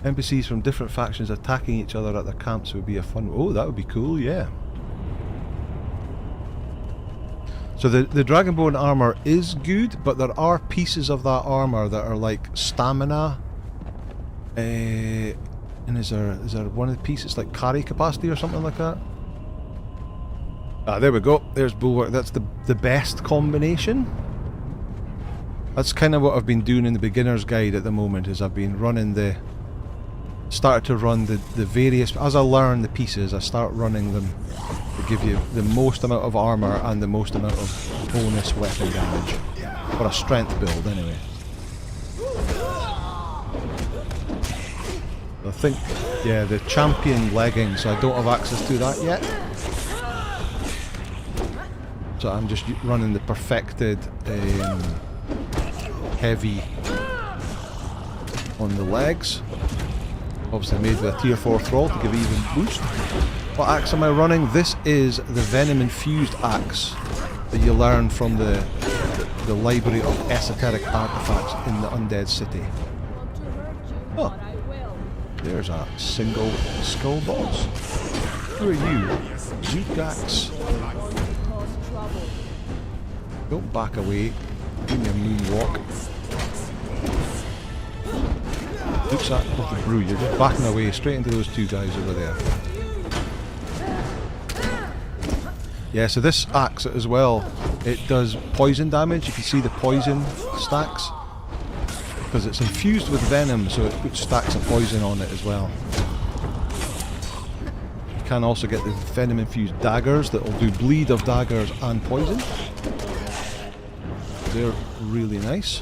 NPCs from different factions attacking each other at their camps would be a fun... Oh, that would be cool, yeah. So the Dragonbone armor is good, but there are pieces of that armor that are like stamina. And is there one of the pieces like carry capacity or something like that? Ah, there we go. There's Bulwark. That's the best combination. That's kind of what I've been doing in the beginner's guide at the moment, is I've been running the... Started to run the various... As I learn the pieces, I start running them to give you the most amount of armor and the most amount of bonus weapon damage. For a strength build, anyway. I think, yeah, the champion leggings, I don't have access to that yet. So I'm just running the perfected heavy on the legs. Obviously made with a tier 4 thrall to give even boost. What axe am I running? This is the venom infused axe that you learn from the library of esoteric artifacts in the undead city. Oh, there's a single skull boss. Who are you? Zugax. Don't back away. Give me a moonwalk. Looks at with the brew, you're just backing away straight into those two guys over there. Yeah, so this axe as well, it does poison damage. You can see the poison stacks. Because it's infused with venom, so it puts stacks of poison on it as well. You can also get the venom infused daggers that will do bleed of daggers and poison. They're really nice.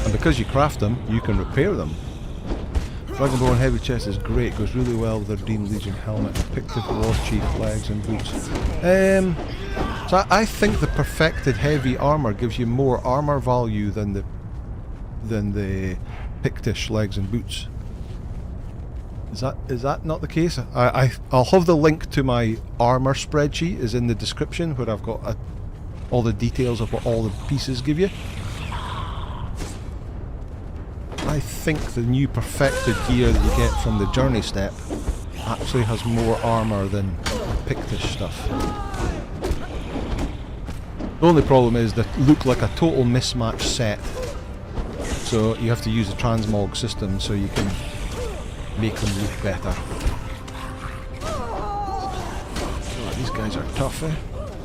And because you craft them, you can repair them. Dragonborn heavy chest is great, goes really well with their Dean Legion helmet, Pictive War Chief legs and boots. So I think the perfected heavy armor gives you more armor value than the Pictish legs and boots. Is that not the case? I'll have the link to my armor spreadsheet is in the description, where I've got all the details of what all the pieces give you. I think the new perfected gear that you get from the journey step actually has more armor than Pictish stuff. The only problem is they look like a total mismatched set, so you have to use the transmog system so you can make them look better. Oh, these guys are tough, eh?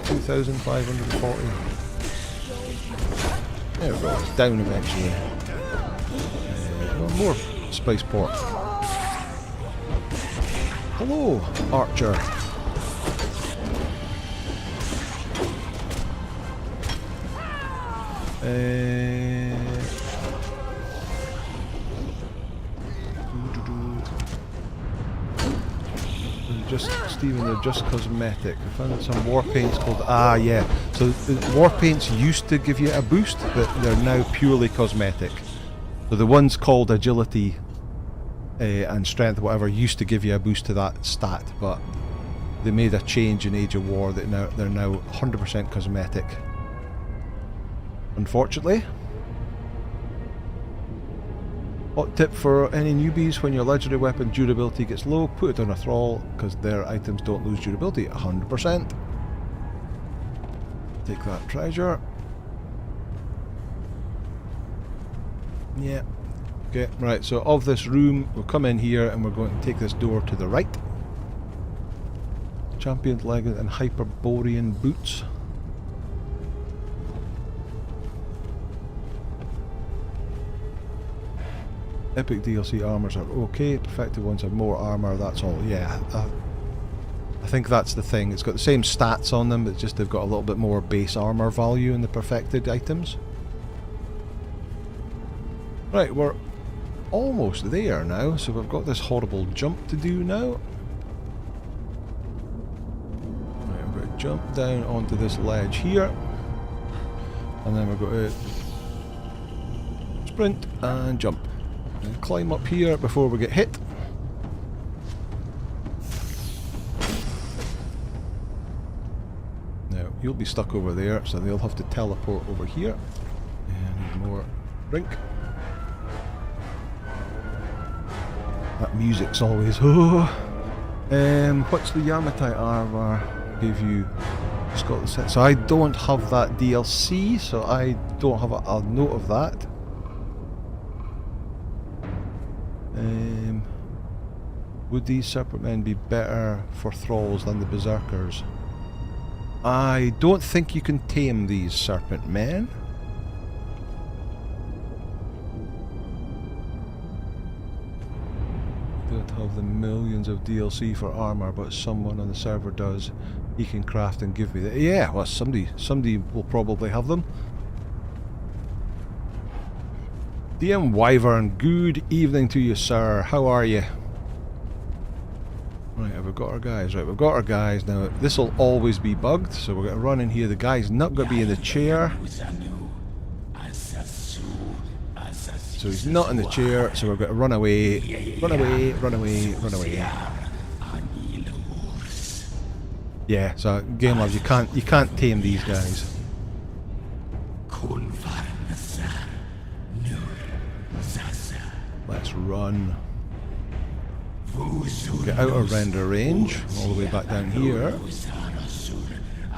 2,540. There we go, it's down eventually. More spice pork. Hello, Archer. Just Stephen, they're just cosmetic. I found some war paints called yeah. So the war paints used to give you a boost, but they're now purely cosmetic. So the ones called agility and strength, whatever, used to give you a boost to that stat, but they made a change in Age of War that they're now 100% cosmetic. Unfortunately. Hot tip for any newbies: when your legendary weapon durability gets low, put it on a thrall, because their items don't lose durability 100%. Take that treasure. Yeah. Okay, right, so of this room, we'll come in here and we're going to take this door to the right. Championed leggings and Hyperborean boots. Epic DLC armors are okay, perfected ones have more armor, that's all. Yeah, I think that's the thing. It's got the same stats on them, it's just they've got a little bit more base armor value in the perfected items. Right, we're almost there now, so we've got this horrible jump to do now. Right, we're going to jump down onto this ledge here, and then we're going to sprint and jump. And climb up here before we get hit. Now, you'll be stuck over there, so they'll have to teleport over here. And more drink. That music's always, oh. What's the Yamatai armor give you? It's got the set. So I don't have that DLC, so I don't have a note of that. Would these serpent men be better for thralls than the berserkers? I don't think you can tame these serpent men. Don't have the millions of DLC for armor, but someone on the server does. He can craft and give me that. Yeah, well, somebody will probably have them. DM Wyvern, good evening to you, sir. How are you? Right, have we got our guys? Right, we've got our guys. Now, this will always be bugged, so we're going to run in here. The guy's not going to be in the chair. So he's not in the chair, so we're going to run away. Run away, run away, run away. Yeah, so game love, you can't tame these guys. Let's run. Get out of render range, all the way back down here.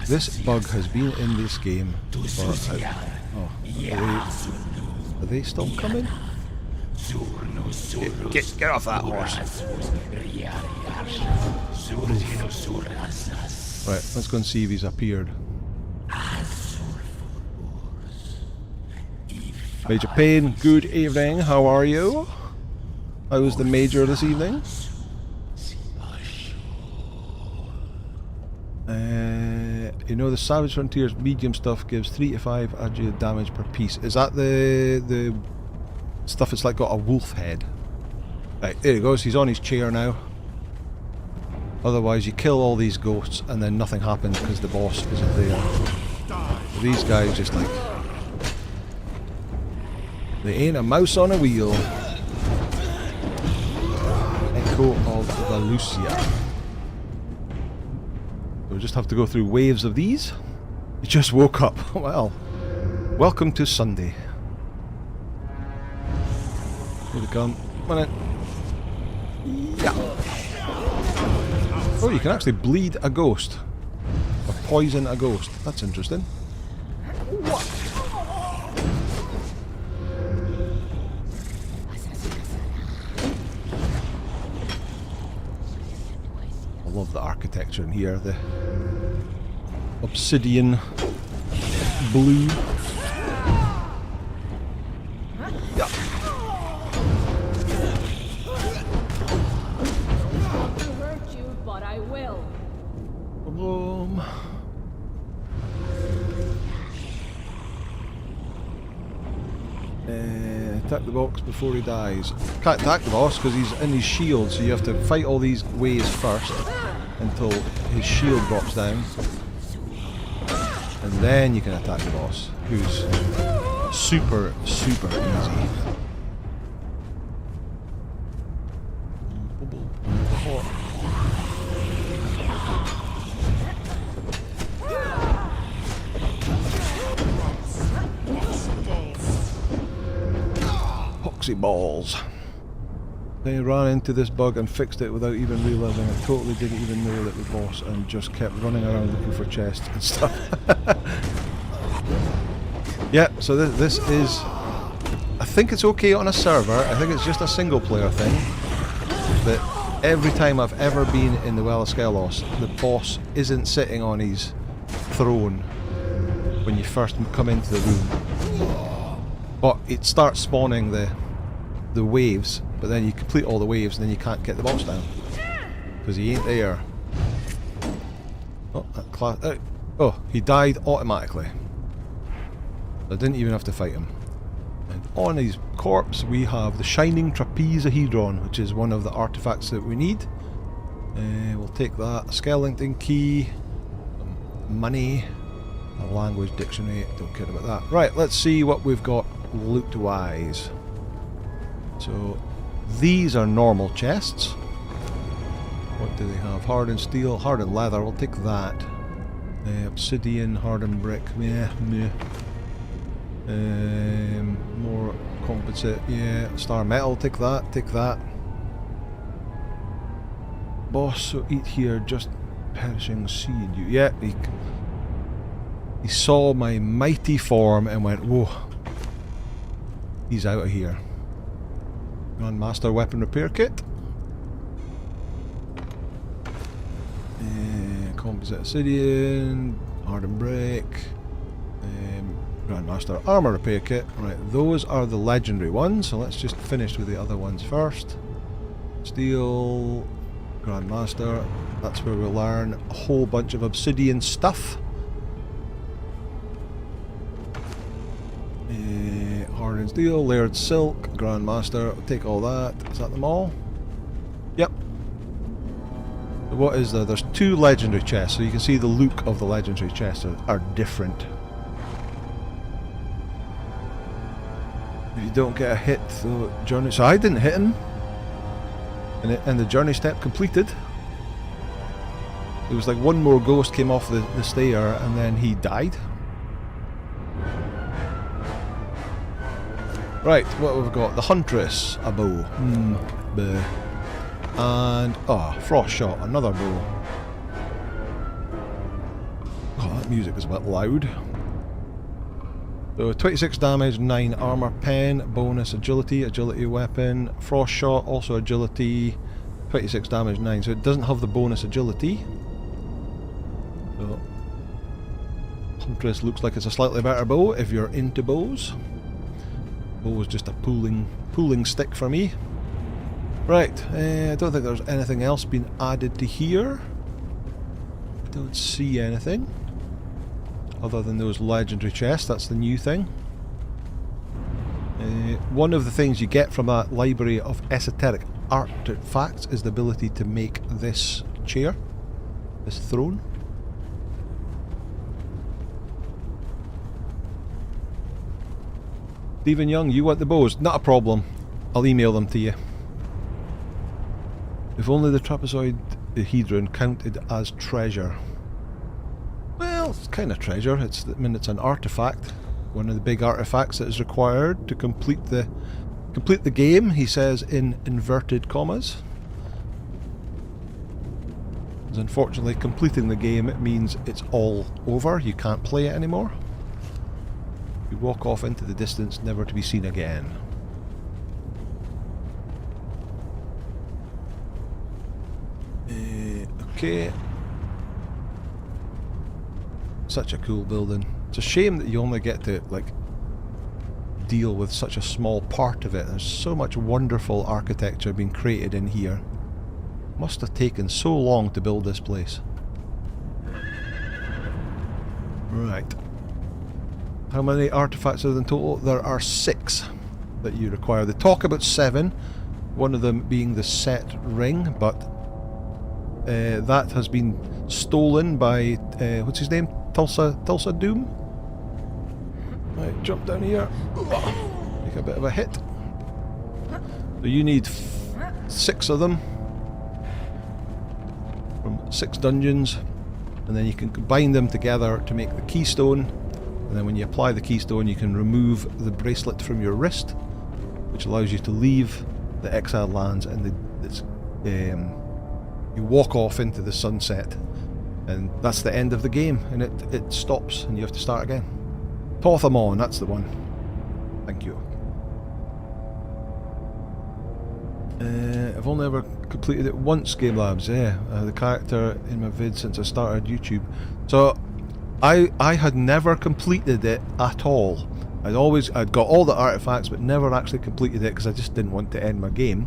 This bug has been in this game for... are they still coming? Get off that horse. Right, let's go and see if he's appeared. Major Payne, good evening, how are you? How was the Major this evening? You know, the Savage Frontiers medium stuff gives 3 to 5 agile damage per piece. Is that the stuff that's like got a wolf head? Right, there he goes, he's on his chair now. Otherwise you kill all these ghosts and then nothing happens because the boss isn't there. These guys just like... they ain't a mouse on a wheel. Echo of Dalinsia. We'll just have to go through waves of these. You just woke up. Well, welcome to Sunday. Here they come. Come on in. Yeah. Oh, you can actually bleed a ghost. Or poison a ghost. That's interesting. What? I love the architecture in here. obsidian blue. Yeah. To hurt you, but I will. Boom. Attack the box before he dies. Can't attack the boss because he's in his shield, so you have to fight all these ways first until his shield drops down. And then you can attack the boss, who's super, super easy. Hoxie balls. They ran into this bug and fixed it without even realising it. Totally didn't even know that the boss and just kept running around looking for chests and stuff. Yeah, so this is... I think it's okay on a server. I think it's just a single player thing. That every time I've ever been in the Well of Skelos, the boss isn't sitting on his throne when you first come into the room. But it starts spawning the waves, but then you complete all the waves and then you can't get the boss down because he ain't there. Oh, that class. Oh, he died automatically. I didn't even have to fight him. And on his corpse we have the shining trapezohedron, which is one of the artifacts that we need. We'll take that. A skeleton key, money, a language dictionary. Don't care about that. Right, let's see what we've got loot wise. So these are normal chests. What do they have? Hardened steel, hardened leather, we'll take that. Obsidian, hardened brick, meh. More composite, yeah. Star metal, take that, take that. Boss, so eat here, just perishing seed. Yeah, he saw my mighty form and went, whoa. He's out of here. Master weapon repair kit. Composite obsidian, hardened brick. Grandmaster armor repair kit. Right, those are the legendary ones. So let's just finish with the other ones first. Steel, Grandmaster. That's where we'll learn a whole bunch of obsidian stuff. Hardened steel, layered silk, Grandmaster, I'll take all that. Is that them all? Yep. So what is there? There's 2 legendary chests, so you can see the look of the legendary chests are different. If you don't get a hit, the journey... So I didn't hit him. And the journey step completed. It was like one more ghost came off the stair and then he died. Right, what have we got? The Huntress, a bow. Bleh. And, Frost Shot, another bow. Oh, that music is a bit loud. So 26 damage, 9 armor, pen, bonus agility, agility weapon, Frost Shot, also agility, 26 damage, 9. So it doesn't have the bonus agility. So Huntress looks like it's a slightly better bow if you're into bows. Bow was just a pulling stick for me. Right, I don't think there's anything else been added to here. I don't see anything other than those legendary chests. That's the new thing. One of the things you get from that library of esoteric artifacts is the ability to make this chair, this throne. Stephen Young, you want the bows? Not a problem. I'll email them to you. If only the trapezoidhedron counted as treasure. Well, it's kind of treasure. It's an artifact. One of the big artifacts that is required to complete the game, he says in inverted commas. Because unfortunately, completing the game, it means it's all over. You can't play it anymore. You walk off into the distance, never to be seen again. Okay. Such a cool building. It's a shame that you only get to, like, deal with such a small part of it. There's so much wonderful architecture being created in here. Must have taken so long to build this place. Right. How many artifacts are there in total? There are 6 that you require. They talk about 7, one of them being the set ring, but that has been stolen by, what's his name? Tulsa Doom? Right, jump down here. Take a bit of a hit. So you need 6 of them from 6 dungeons, and then you can combine them together to make the keystone, and then when you apply the keystone you can remove the bracelet from your wrist, which allows you to leave the exiled lands, and you walk off into the sunset, and that's the end of the game, and it stops and you have to start again. Tothamon, that's the one. Thank you. I've only ever completed it once, Game Labs, yeah. The character in my vid since I started YouTube. So, I had never completed it at all. I'd got all the artifacts but never actually completed it because I just didn't want to end my game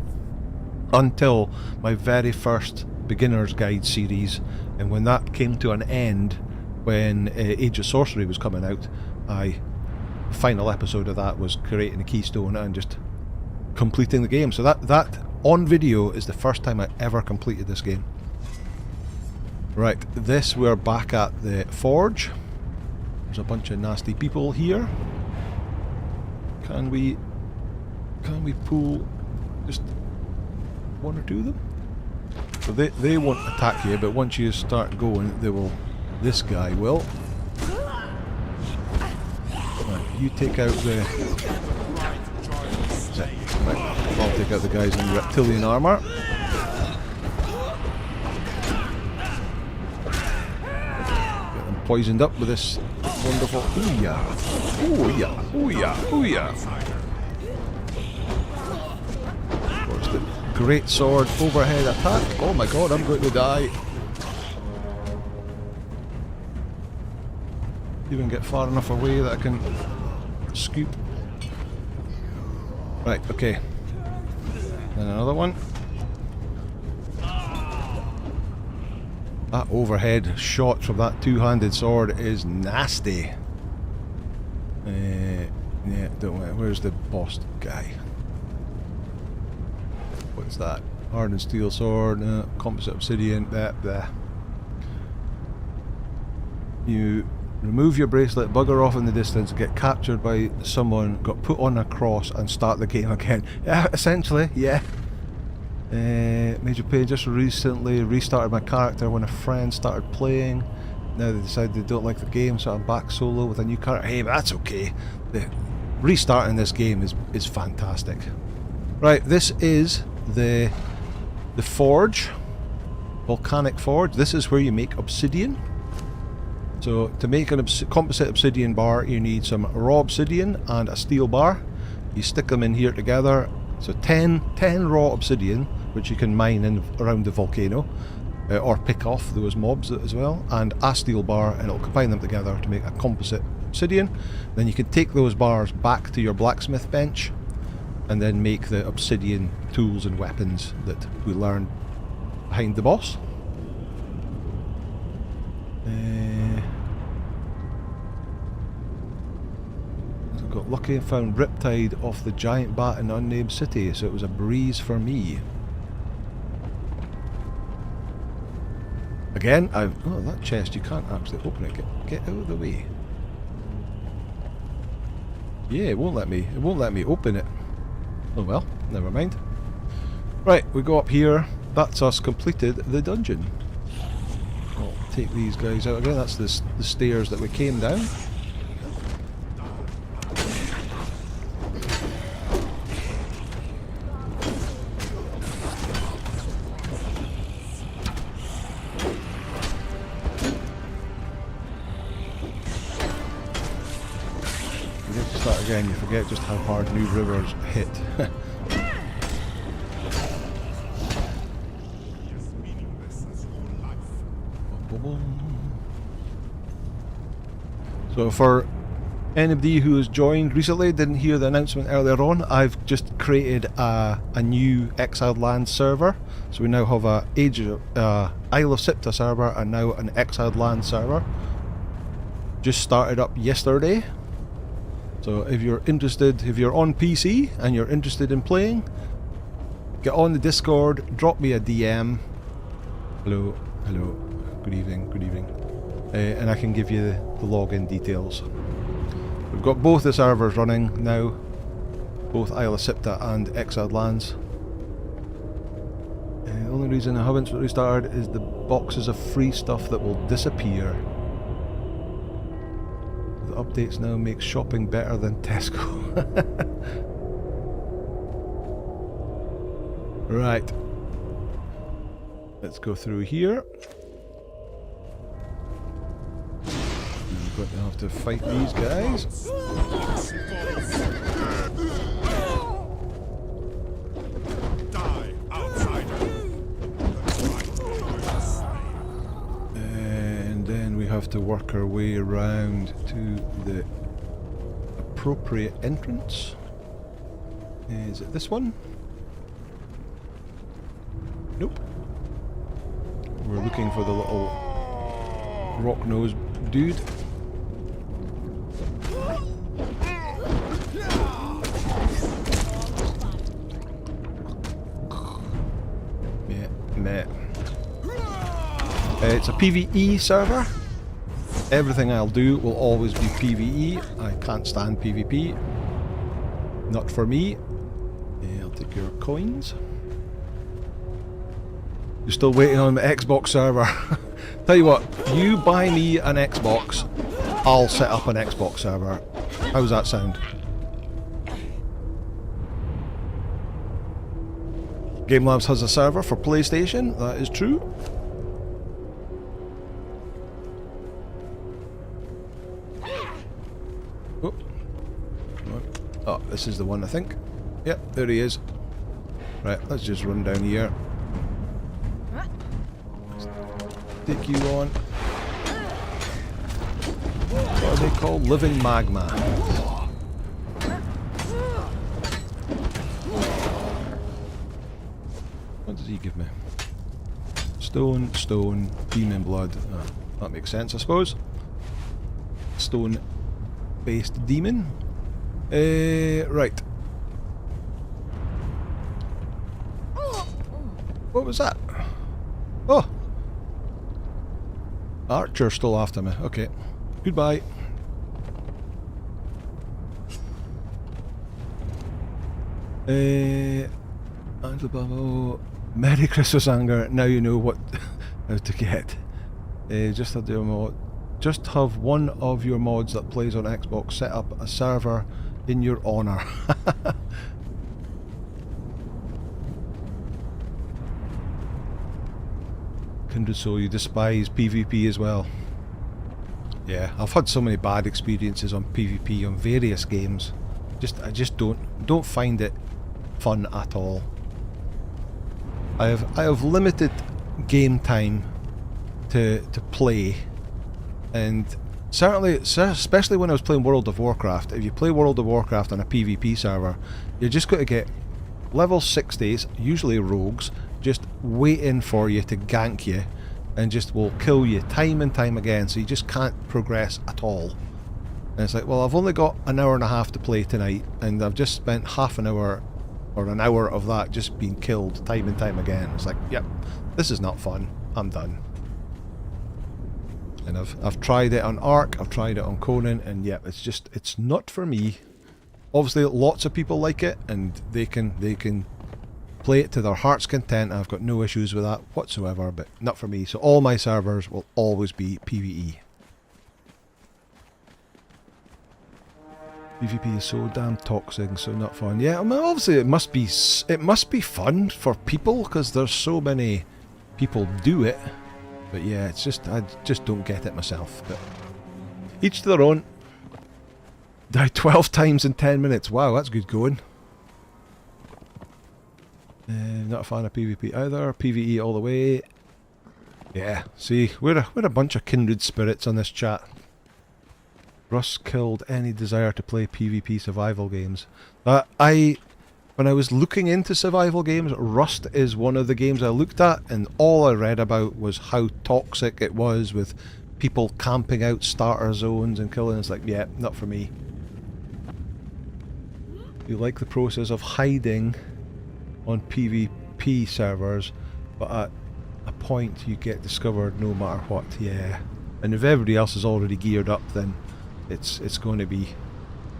until my very first beginner's guide series, and when that came to an end, when Age of Sorcery was coming out, the final episode of that was creating a keystone and just completing the game. So that on video is the first time I ever completed this game. Right, we're back at the forge. There's a bunch of nasty people here. Can we pull just 1 or 2 of them? So they won't attack you, but once you start going, they will. This guy will. Right, you take out the. Right, I'll take out the guys in reptilian armor. Get them poisoned up with this wonderful. Ooh yeah, ooh yeah, ooh yeah, ooh yeah. Of course, the great sword overhead attack. Oh my god, I'm going to die. Even get far enough away that I can scoop. Right, okay. Then another one. That overhead shot from that two-handed sword is nasty. Yeah, don't worry. Where's the boss guy? What's that? Hardened steel sword, composite obsidian, blah. You remove your bracelet, bugger off in the distance, get captured by someone, got put on a cross, and start the game again. Yeah, essentially, yeah. Major pain. Just recently restarted my character when a friend started playing. Now they decided they don't like the game, so I'm back solo with a new character. Hey, but that's okay. The restarting this game is fantastic. Right, this is the forge, volcanic forge. This is where you make obsidian. So to make an composite obsidian bar, you need some raw obsidian and a steel bar. You stick them in here together. So 10 raw obsidian, which you can mine in around the volcano, or pick off those mobs as well, and a steel bar, and it'll combine them together to make a composite obsidian. Then you can take those bars back to your blacksmith bench, and then make the obsidian tools and weapons that we learned behind the boss. Got lucky and found Riptide off the giant bat in unnamed city, so it was a breeze for me. Again, oh, that chest, you can't actually open it. Get out of the way. Yeah, it won't let me open it. Oh well, never mind. Right, we go up here. That's us completed the dungeon. I'll take these guys out again. That's the stairs that we came down. Again, you forget just how hard new rivers hit. So for anybody who has joined recently, didn't hear the announcement earlier on, I've just created a new Exiled Lands server. So we now have a Isle of Sipta server and now an Exiled Lands server. Just started up yesterday. So if you're interested, if you're on PC and you're interested in playing, get on the Discord, drop me a DM. Hello, hello, good evening, and I can give you the login details. We've got both the servers running now, both Isle of Sipta and Exiled Lands. The only reason I haven't restarted is the boxes of free stuff that will disappear. The updates now make shopping better than Tesco. Right. Let's go through here. I'm going to have to fight these guys. Die, outsider. And then we have to work our way around to the appropriate entrance. Is it this one? Nope. We're looking for the little rock-nosed dude. Meh. It's a PvE server. Everything I'll do will always be PvE. I can't stand PvP. Not for me. I'll take your coins. You're still waiting on the Xbox server. Tell you what, you buy me an Xbox, I'll set up an Xbox server. How's that sound? Game Labs has a server for PlayStation, that is true. Oh, this is the one I think. Yep, there he is. Right, let's just run down here. Take you on. What are they called? Living magma. What does he give me? Stone, demon blood. That makes sense, I suppose. Stone-based demon. Right. What was that? Oh! Archer still after me. Okay. Goodbye. Merry Christmas, Anger. Now you know what how to get. Just have one of your mods that plays on Xbox set up a server in your honor. Kindred Soul, you despise PvP as well. Yeah, I've had so many bad experiences on PvP on various games. I just don't find it fun at all. I have limited game time to play, and certainly, especially when I was playing World of Warcraft. If you play World of Warcraft on a PvP server, you're just going to get level 60s, usually rogues, just waiting for you to gank you and just will kill you time and time again, so you just can't progress at all. And it's like, well, I've only got an hour and a half to play tonight and I've just spent half an hour or an hour of that just being killed time and time again. It's like, yep, this is not fun. I'm done. And I've tried it on Ark, I've tried it on Conan, and yep, it's not for me. Obviously lots of people like it and they can play it to their heart's content. I've got no issues with that whatsoever, but not for me. So all my servers will always be PvE. PvP is so damn toxic, so not fun. Yeah, I mean, obviously it must be fun for people because there's so many people do it. But yeah, it's just I just don't get it myself. But each to their own. Died 12 times in 10 minutes. Wow, that's good going. Not a fan of PvP either. PvE all the way. Yeah, see, we're a bunch of kindred spirits on this chat. Rust killed any desire to play PvP survival games. When I was looking into survival games, Rust is one of the games I looked at, and all I read about was how toxic it was with people camping out starter zones and killing. It's like, yeah, not for me. You like the process of hiding on PvP servers, but at a point you get discovered no matter what. Yeah, and if everybody else is already geared up, then it's going to be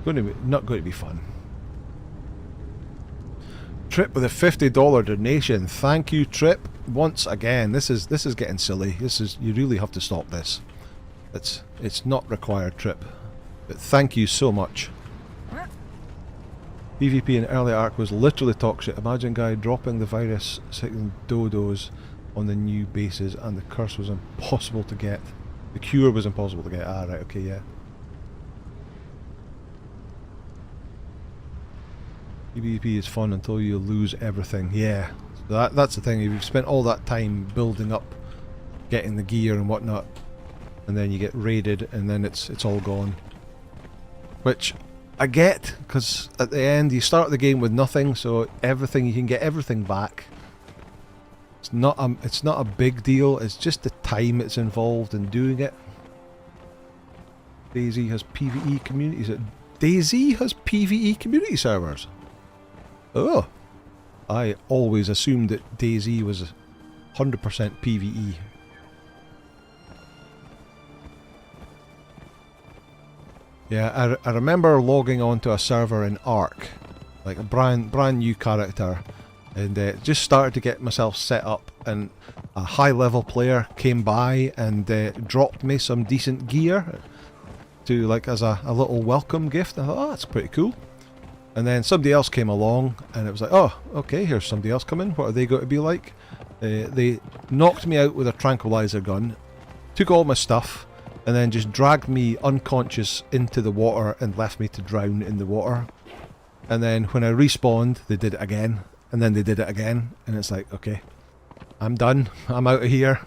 not going to be fun. Trip with a $50 donation. Thank you, Trip. Once again, this is getting silly. You really have to stop this. It's not required, Trip. But thank you so much. PvP in early arc was literally toxic. Imagine guy dropping the virus, sickling dodos on the new bases, and the curse was impossible to get. The cure was impossible to get. Ah, right, okay, yeah. PvP is fun until you lose everything. Yeah, so that's the thing. If you've spent all that time building up, getting the gear and whatnot, and then you get raided, and then it's all gone. Which I get, because at the end you start the game with nothing, so everything you can get everything back. It's not a big deal. It's just the time it's involved in doing it. DayZ has PvE communities. DayZ has PvE community servers. Oh, I always assumed that DayZ was 100% PvE. Yeah, I remember logging onto a server in Ark, like a brand new character, and just started to get myself set up, and a high level player came by and dropped me some decent gear to, like, as a little welcome gift. I thought, oh, that's pretty cool. And then somebody else came along, and it was like, oh, okay, here's somebody else coming. What are they going to be like? They knocked me out with a tranquilizer gun, took all my stuff, and then just dragged me unconscious into the water and left me to drown in the water. And then when I respawned, they did it again, and then they did it again, and it's like, okay, I'm done. I'm out of here.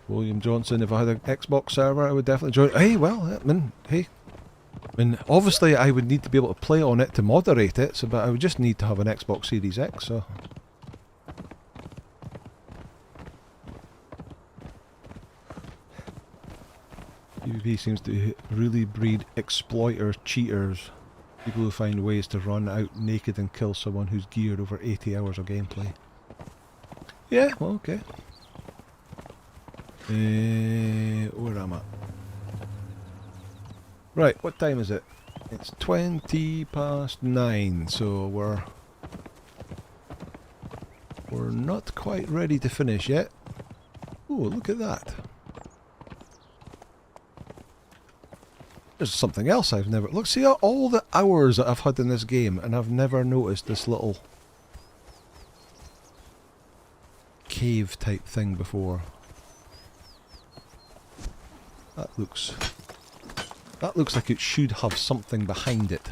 William Johnson, if I had an Xbox server, I would definitely join. Hey, well, hey. I mean, obviously I would need to be able to play on it to moderate it, so, but I would just need to have an Xbox Series X, so... PvP seems to really breed exploiters, cheaters, people who find ways to run out naked and kill someone who's geared over 80 hours of gameplay. Yeah, well, okay. Where am I? Right, what time is it? It's 20 past 9, so we're not quite ready to finish yet. Oh, look at that. There's something else I've never... Look, see all the hours that I've had in this game, and I've never noticed this little cave type thing before. That looks like it should have something behind it.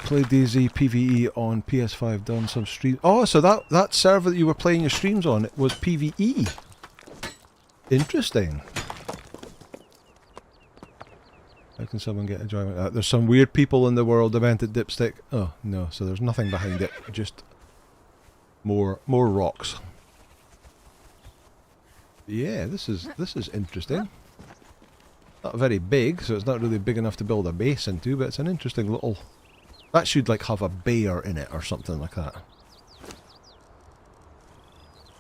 Played DayZ PvE on PS5, done some streams. Oh, so that server that you were playing your streams on, it was PvE. Interesting. How can someone get enjoyment out of that? There's some weird people in the world, invented Dipstick. Oh, no, so there's nothing behind it. Just more rocks. Yeah, this is interesting. Not very big, so it's not really big enough to build a base into, but it's an interesting little... That should, like, have a bear in it or something like that.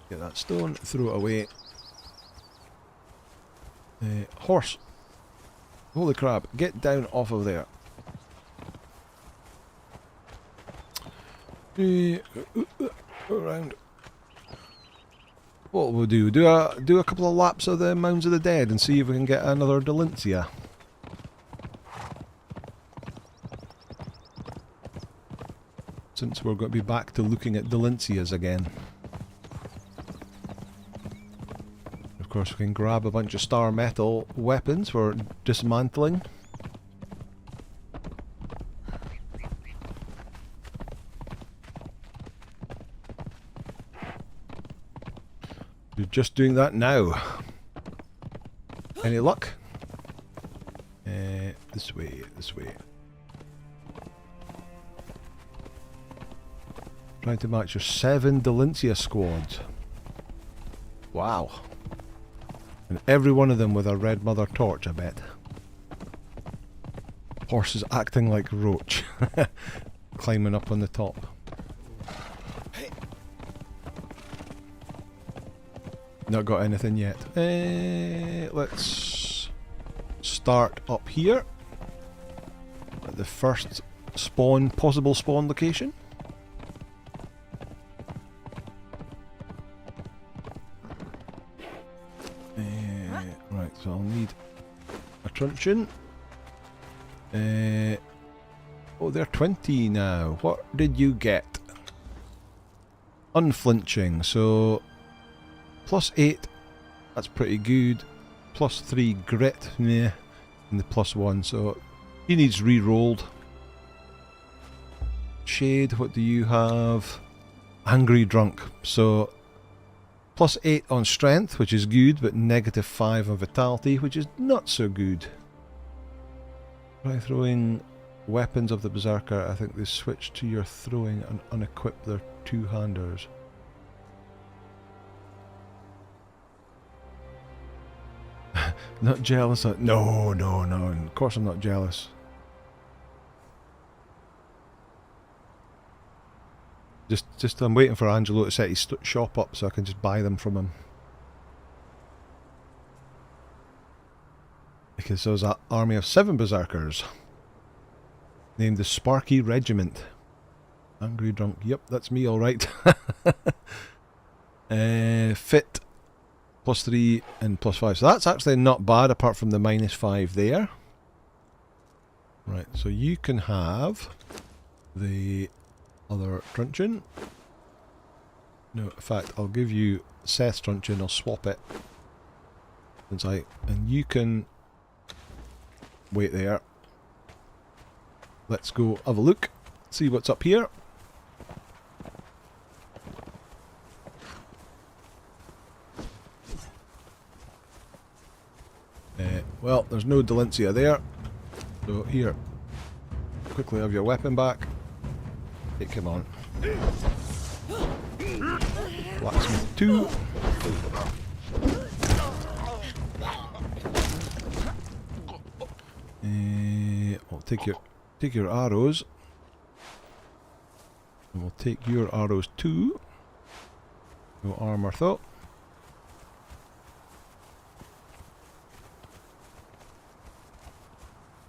Get that stone, throw it away. Horse. Holy crap, get down off of there. Around. What we'll do a couple of laps of the Mounds of the Dead and see if we can get another Dalinsia. Since we're going to be back to looking at Dalinsias again. Of course we can grab a bunch of star metal weapons for dismantling. just doing that now. Any luck? This way, this way. Trying to match your 7 Dalinsia squads. Wow. And every one of them with a red mother torch, I bet. Horses acting like roach. Climbing up on the top. Not got anything yet. Let's start up here. At the first spawn, possible spawn location. Right, so I'll need a truncheon. Oh, they're 20 now. What did you get? Unflinching, so +8, that's pretty good. +3 grit, meh, and the +1, so he needs re-rolled. Shade, what do you have? Angry Drunk, so +8 on strength, which is good, but -5 on vitality, which is not so good. Try throwing weapons of the Berserker. I think they switch to your throwing and unequip their two-handers. Not jealous? No, no, no. Of course I'm not jealous. Just I'm waiting for Angelo to set his shop up so I can just buy them from him. Because there's an army of 7 Berserkers. Named the Sparky Regiment. Angry Drunk. Yep, that's me alright. Fit. +3 and +5. So that's actually not bad apart from the -5 there. Right, so you can have the other truncheon. No, in fact, I'll give you Seth's truncheon. I'll swap it. And you can wait there. Let's go have a look. See what's up here. Well, there's no Dalinsia there. So here, quickly have your weapon back. Hey, come on. Blacksmith 2. I'll take your arrows. And we'll take your arrows too. No armor though.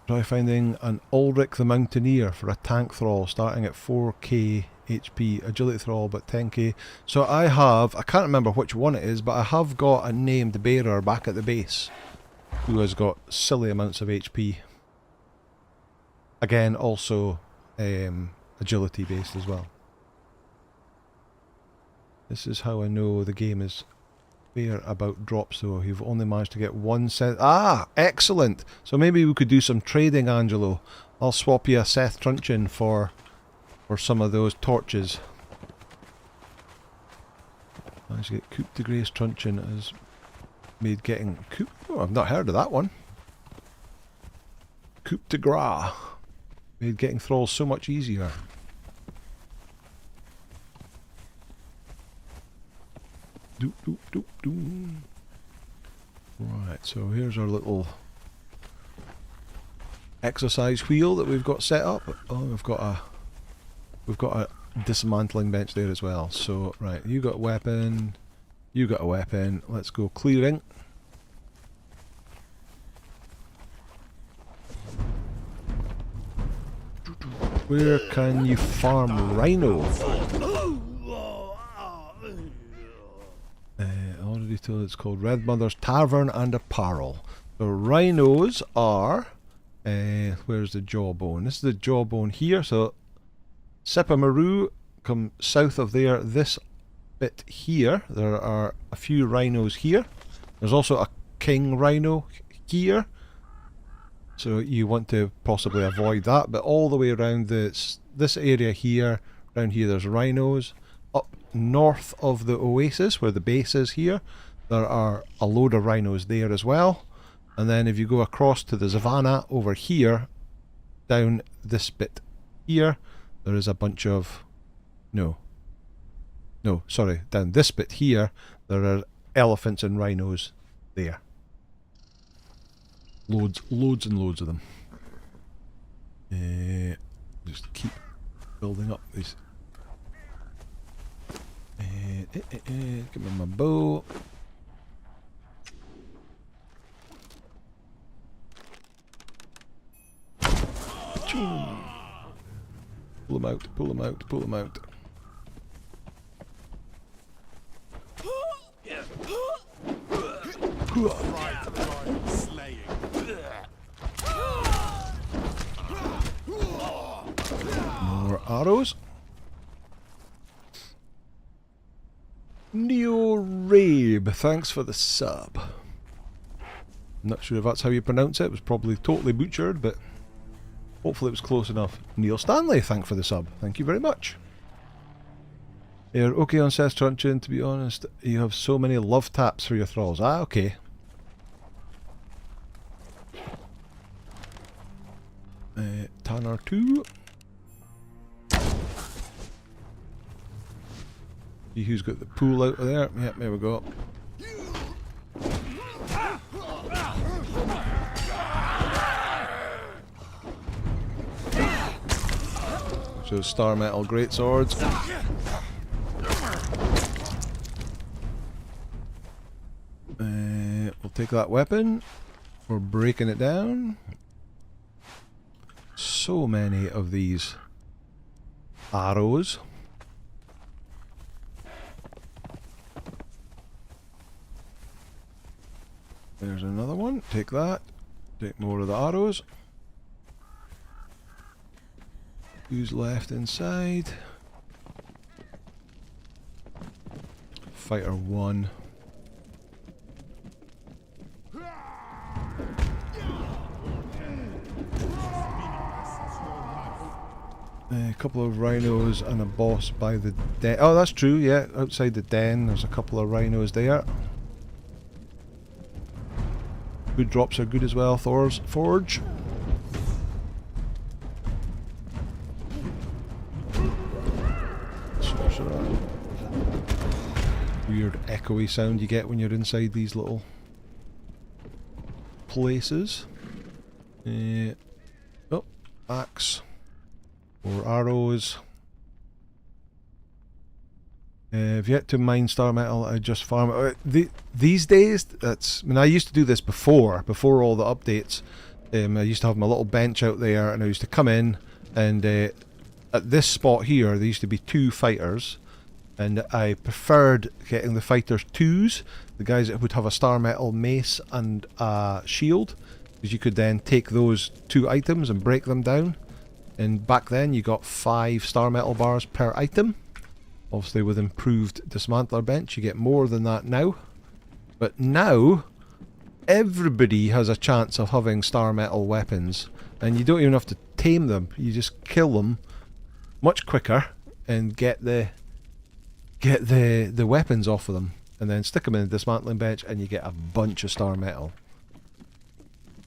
Try finding an Ulrich the Mountaineer for a tank thrall starting at 4k HP, agility thrall but 10k. So I can't remember which one it is, but I have got a named bearer back at the base who has got silly amounts of HP. Again, also agility based as well. This is how I know the game is fair about drops though. You've only managed to get 1 cent. Ah, excellent! So maybe we could do some trading, Angelo. I'll swap you a Seth truncheon for some of those torches. Managed to get Coupe de Grace truncheon as made getting Coupe. Oh, I've not heard of that one. Coupe de Gras made getting thralls so much easier. Doop, doop, doop, doop. Right, so here's our little exercise wheel that we've got set up. Oh, we've got a dismantling bench there as well. So right, you got a weapon, you got a weapon. Let's go clearing. Where can you farm rhino? Already told it's called Red Mother's Tavern and Apparel. The rhinos are where's the jawbone? This is the jawbone here. So Sepamaru, come south of there, this bit here. There are a few rhinos here. There's also a king rhino here. So you want to possibly avoid that, but all the way around this area here, around here there's rhinos. Up north of the oasis, where the base is here, there are a load of rhinos there as well. And then if you go across to the savannah over here, down this bit here, there is a bunch of... No, sorry, down this bit here, there are elephants and rhinos there. Loads and loads of them. Just keep building up these. Give me my bow. Pull them out, pull them out, pull them out. Slaying. More arrows. Neo Rabe, thanks for the sub. I'm not sure if that's how you pronounce it. It was probably totally butchered, but hopefully it was close enough. Neil Stanley, thank for the sub. Thank you very much. You're okay on Seth Truncheon, to be honest. You have so many love taps for your thralls. Ah, okay. Tanner 2. See who's got the pool out of there. Yep, there we go. So Star Metal Great Swords. We'll take that weapon. We're breaking it down. So many of these arrows. There's another one. Take that. Take more of the arrows. Who's left inside? Fighter 1. A couple of rhinos and a boss by the den. Oh, that's true, yeah. Outside the den, there's a couple of rhinos there. Food drops are good as well, Thor's Forge. Weird echoey sound you get when you're inside these little places. Oh, axe. Or arrows. I've yet to mine star metal. I just farm it. These days, that's. I mean, I used to do this before all the updates. I used to have my little bench out there, and I used to come in, and at this spot here, there used to be 2 fighters, and I preferred getting the fighters 2s, the guys that would have a star metal mace and a shield, because you could then take those 2 items and break them down. And back then, you got 5 star metal bars per item. Obviously with improved dismantler bench you get more than that now. But now everybody has a chance of having star metal weapons, and you don't even have to tame them. You just kill them much quicker and get the weapons off of them, and then stick them in the dismantling bench and you get a bunch of star metal.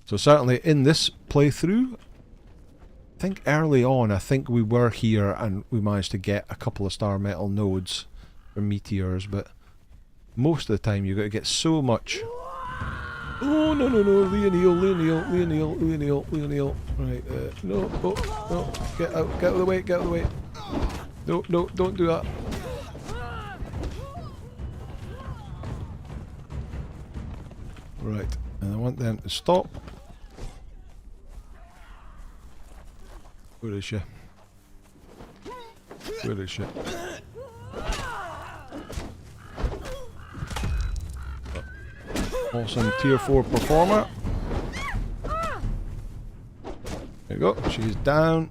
So certainly in this playthrough, I think early on, I think we were here and we managed to get a couple of star metal nodes for meteors, but most of the time you've got to get so much. Oh no, Leonil. Right, no, get out of the way, get out of the way. No, don't do that. Right, and I want them to stop. Where is she? Where is she? Awesome tier 4 performer. There you go, she's down.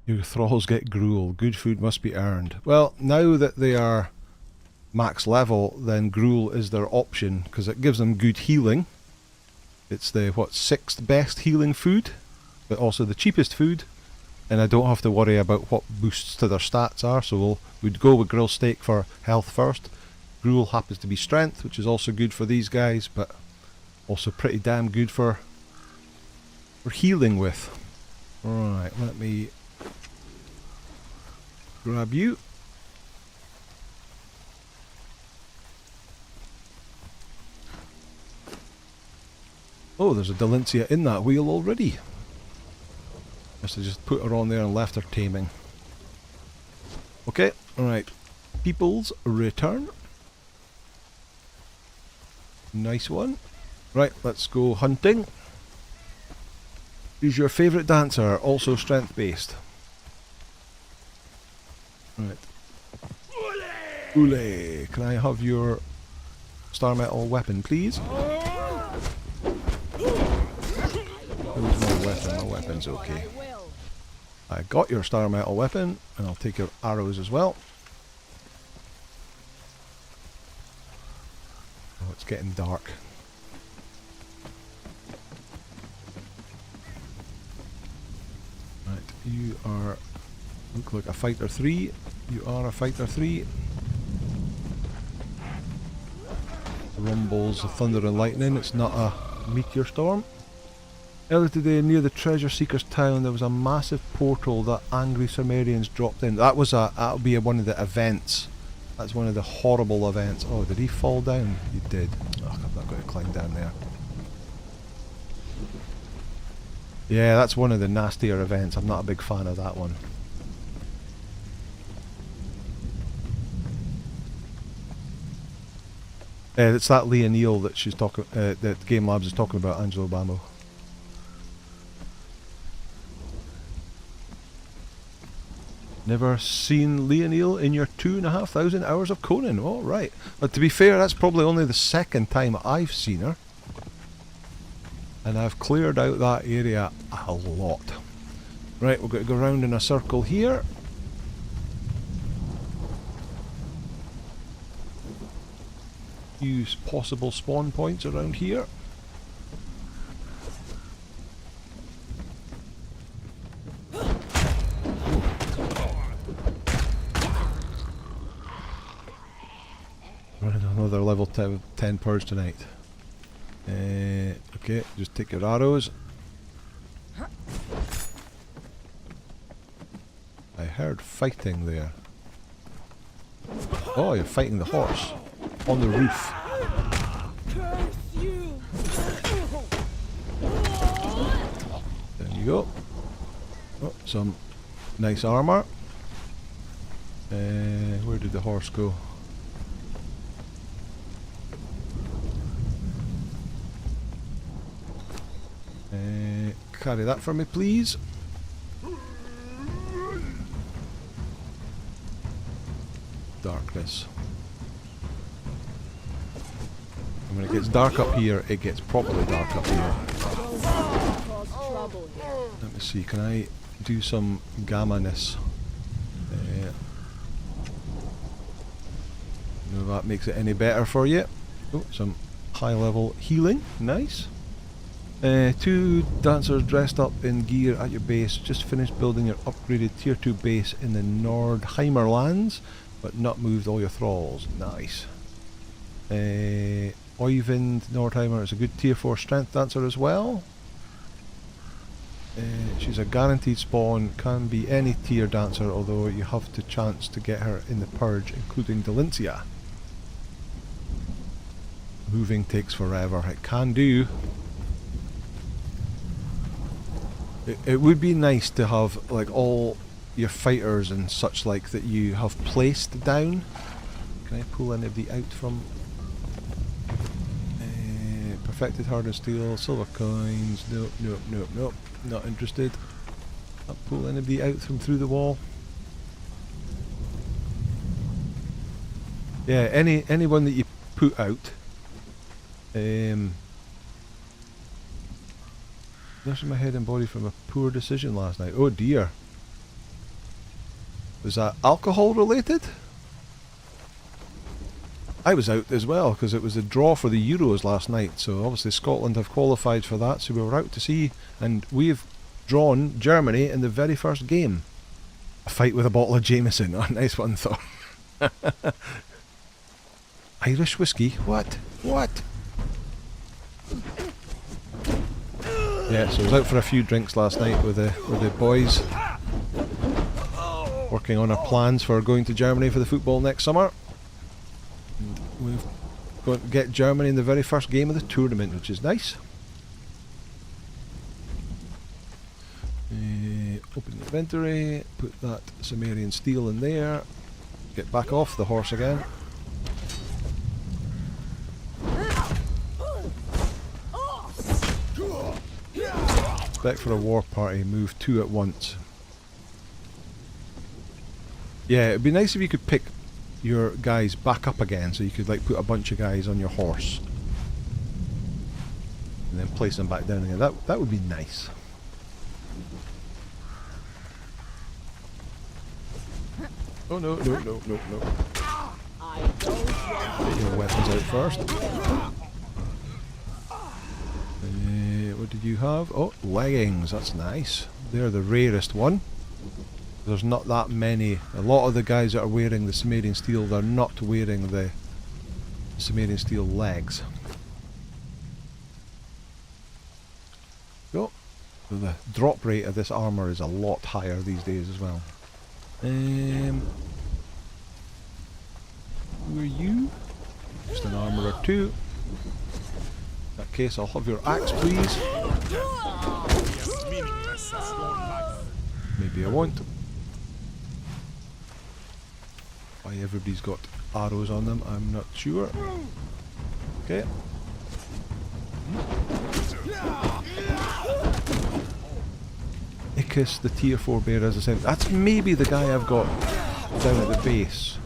Your thralls get gruel. Good food must be earned. Well, now that they are max level, then gruel is their option, because it gives them good healing. It's the, 6th best healing food, but also the cheapest food, and I don't have to worry about what boosts to their stats are, so we'd go with grill steak for health first. Gruel happens to be strength, which is also good for these guys, but also pretty damn good for healing with. Right, let me grab you. Oh, there's a Dalinsia in that wheel already. Must have just put her on there and left her taming. Okay, alright. People's return. Nice one. Right, let's go hunting. Who's your favourite dancer? Also strength based. Right. Ule! Can I have your star metal weapon, please? Where's my weapon? My weapon's okay. I got your star metal weapon, and I'll take your arrows as well. Oh, it's getting dark. Right, you are... look like a fighter 3. You are a fighter 3. Rumbles of thunder and lightning. It's not a meteor storm. Earlier today, near the Treasure Seeker's town, there was a massive portal that angry Sumerians dropped in. That'll be one of the events. That's one of the horrible events. Oh, did he fall down? He did. Oh, I'm not going to climb down there. Yeah, that's one of the nastier events. I'm not a big fan of that one. It's that Leah Neal that she's talking. That Game Labs is talking about. Angelo Bamo. Never seen Leah Neal in your 2,500 hours of Conan. Oh, right. But to be fair, that's probably only the second time I've seen her. And I've cleared out that area a lot. Right, we've got to go round in a circle here. Use possible spawn points around here. Running another level 10 purge tonight. Okay, just take your arrows. I heard fighting there. Oh, you're fighting the horse on the roof. There you go. Oh, some nice armor. Where did the horse go? Carry that for me, please. Darkness. And when it gets dark up here, it gets properly dark up here. Let me see, can I do some gamma-ness? Know if that makes it any better for you. Oh, some high level healing, nice. 2 dancers dressed up in gear at your base. Just finished building your upgraded tier 2 base in the Nordheimer lands, but not moved all your thralls. Nice. Oyvind Nordheimer is a good tier 4 strength dancer as well. She's a guaranteed spawn, can be any tier dancer, although you have the chance to get her in the purge, including Dalinsia. Moving takes forever. It can do. It would be nice to have like all your fighters and such like that you have placed down. Can I pull anybody out from perfected hardened steel, silver coins? Nope, nope, nope, nope. Not interested. Can't pull anybody out from through the wall. Yeah, anyone that you put out. Nursing my head and body from a poor decision last night. Oh dear. Was that alcohol related? I was out as well because it was a draw for the Euros last night, so obviously Scotland have qualified for that, so we were out to sea, and we've drawn Germany in the very first game. A fight with a bottle of Jameson. Oh, nice one, though. Irish whiskey? What? What? Yeah, so I was out for a few drinks last night with the boys, working on our plans for going to Germany for the football next summer. We've got to get Germany in the very first game of the tournament, which is nice. Open the inventory, put that Sumerian steel in there, get back off the horse again. Expect for a war party, move 2 at once. Yeah, it'd be nice if you could pick your guys back up again, so you could like put a bunch of guys on your horse and then place them back down again. That would be nice. Oh no, no, no, no, no. Get your weapons out first. What did you have? Oh, leggings, that's nice. They're the rarest one. There's not that many. A lot of the guys that are wearing the Sumerian steel, they're not wearing the Sumerian steel legs. Oh, the drop rate of this armour is a lot higher these days as well. Who are you? Just an armour or 2. In that case, I'll have your axe, please. Maybe I won't. Why everybody's got arrows on them, I'm not sure. Okay. Icus, the tier 4 bear, as I said. That's maybe the guy I've got down at the base.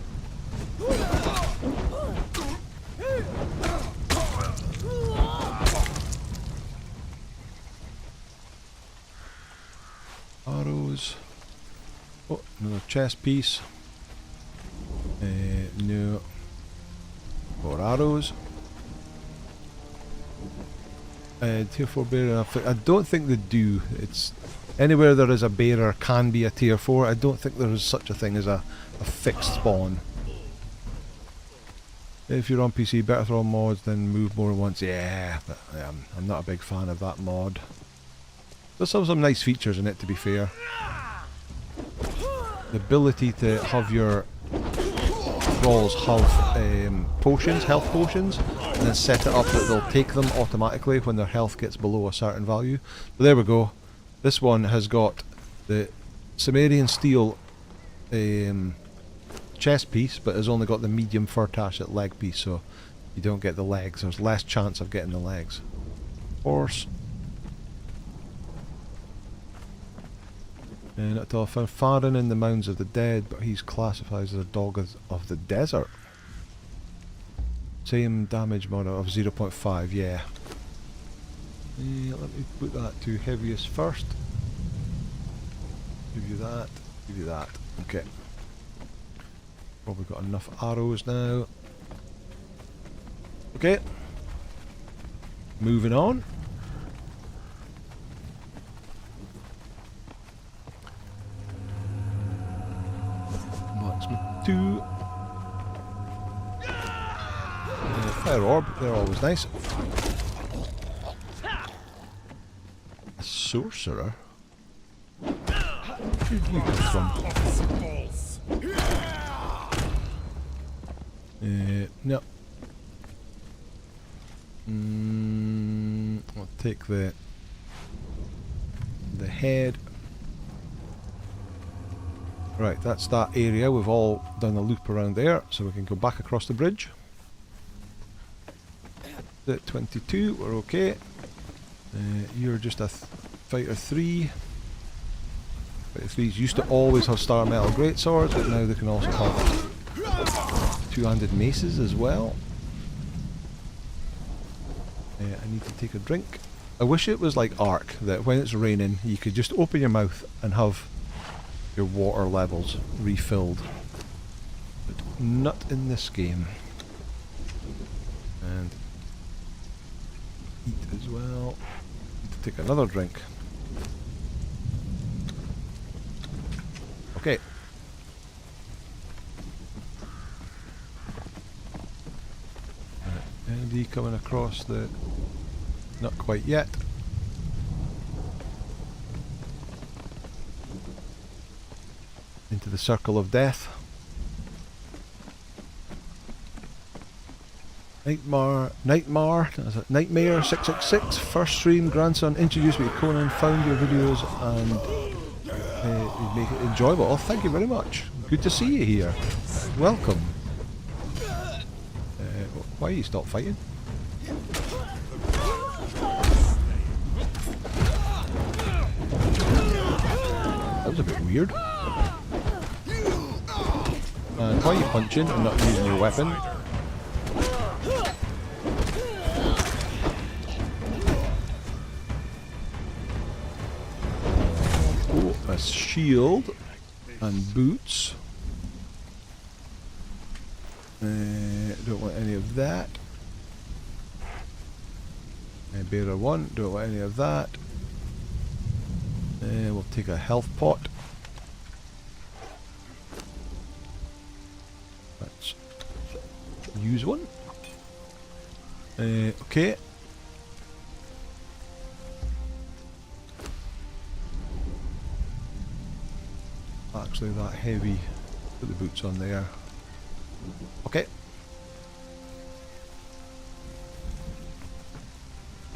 Arrows. Oh, another chest piece. No. More arrows. Tier 4 bearer. I don't think they do. It's anywhere there is a bearer can be a tier 4. I don't think there is such a thing as a fixed spawn. If you're on PC, better throw mods than move more at once. Yeah, but I'm not a big fan of that mod. There's some nice features in it, to be fair. The ability to have your thralls have potions, health potions, and then set it up that they'll take them automatically when their health gets below a certain value. But there we go. This one has got the Sumerian steel chest piece, but has only got the medium fur tashet leg piece, so you don't get the legs. There's less chance of getting the legs. Horse. And I found Farin in the Mounds of the Dead, but he's classified as a dog of the desert. Same damage model of 0.5, yeah. Let me put that to heaviest first. Give you that, give you that. Okay. Probably got enough arrows now. Okay. Moving on. Marksman 2. Fire orb, they're always nice. A sorcerer? Where did you come from? No. I'll take the head. Right, that's that area. We've all done a loop around there, so we can go back across the bridge. The 22, we're okay. You're just a fighter 3. Fighter 3s used to always have star metal greatswords, but now they can also have two-handed maces as well. I need to take a drink. I wish it was like Ark, that when it's raining you could just open your mouth and have your water levels refilled. But not in this game. And eat as well. Need to take another drink. Okay. Andy coming across the... Not quite yet. Into the circle of death. Nightmare 666, first stream, grandson, introduced me to Conan, found your videos and you make it enjoyable. Oh, thank you very much. Good to see you here. Welcome. Why you stop fighting? That was a bit weird. And why are you punching and not using your weapon? Oh, a shield and boots. Don't want any of that. Bearer 1, don't want any of that. We'll take a health pot. Let's use one. Okay. Actually that heavy. Put the boots on there. Okay.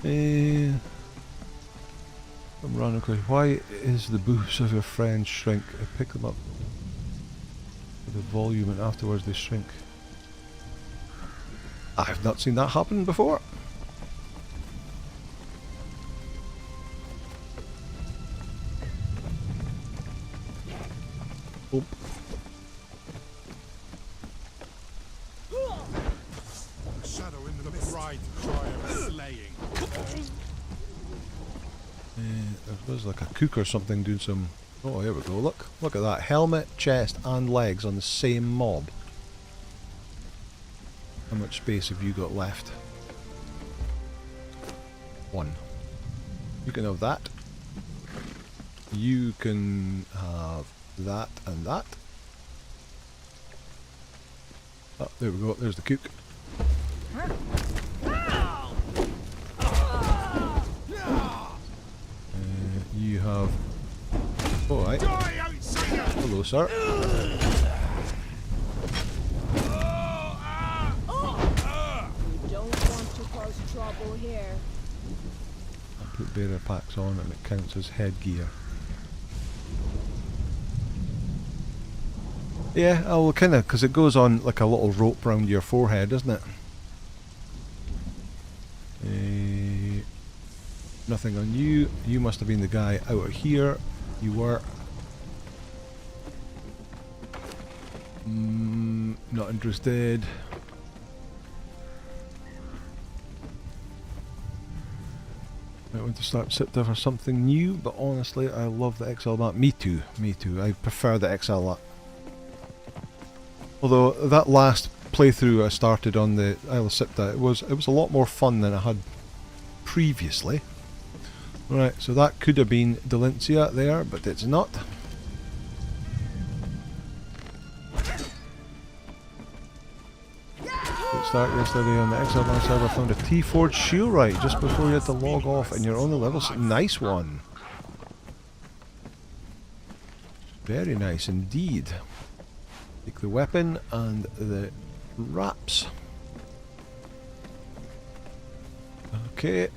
I'm running quick. Why is the boobs of your friends shrink? I pick them up with the volume and afterwards they shrink. I've not seen that happen before. Oh. A shadow in the bright cry of slaying. There was like a cook or something doing some... Oh, here we go, look. Look at that. Helmet, chest and legs on the same mob. How much space have you got left? 1. You can have that. You can have that and that. Oh, there we go. There's the cook. You have... Alright. Hello, sir. You don't want to cause trouble here. I'll put bearer packs on and it counts as headgear. Yeah, well, kind of, because it goes on like a little rope round your forehead, doesn't it? Nothing on you. You must have been the guy out of here. You were. Not interested. I want to start Sipta for something new, but honestly, I love the XL map. Me too. Me too. I prefer the XL map. Although that last playthrough I started on the Isle of Sipta, it was a lot more fun than I had previously. Right, so that could have been Dalinsia there, but it's not. Good start yesterday on the XLR server. Found a T-Forged shield right just before you had to log off, and you're on the level. Nice one. Very nice indeed. Take the weapon and the wraps. Okay.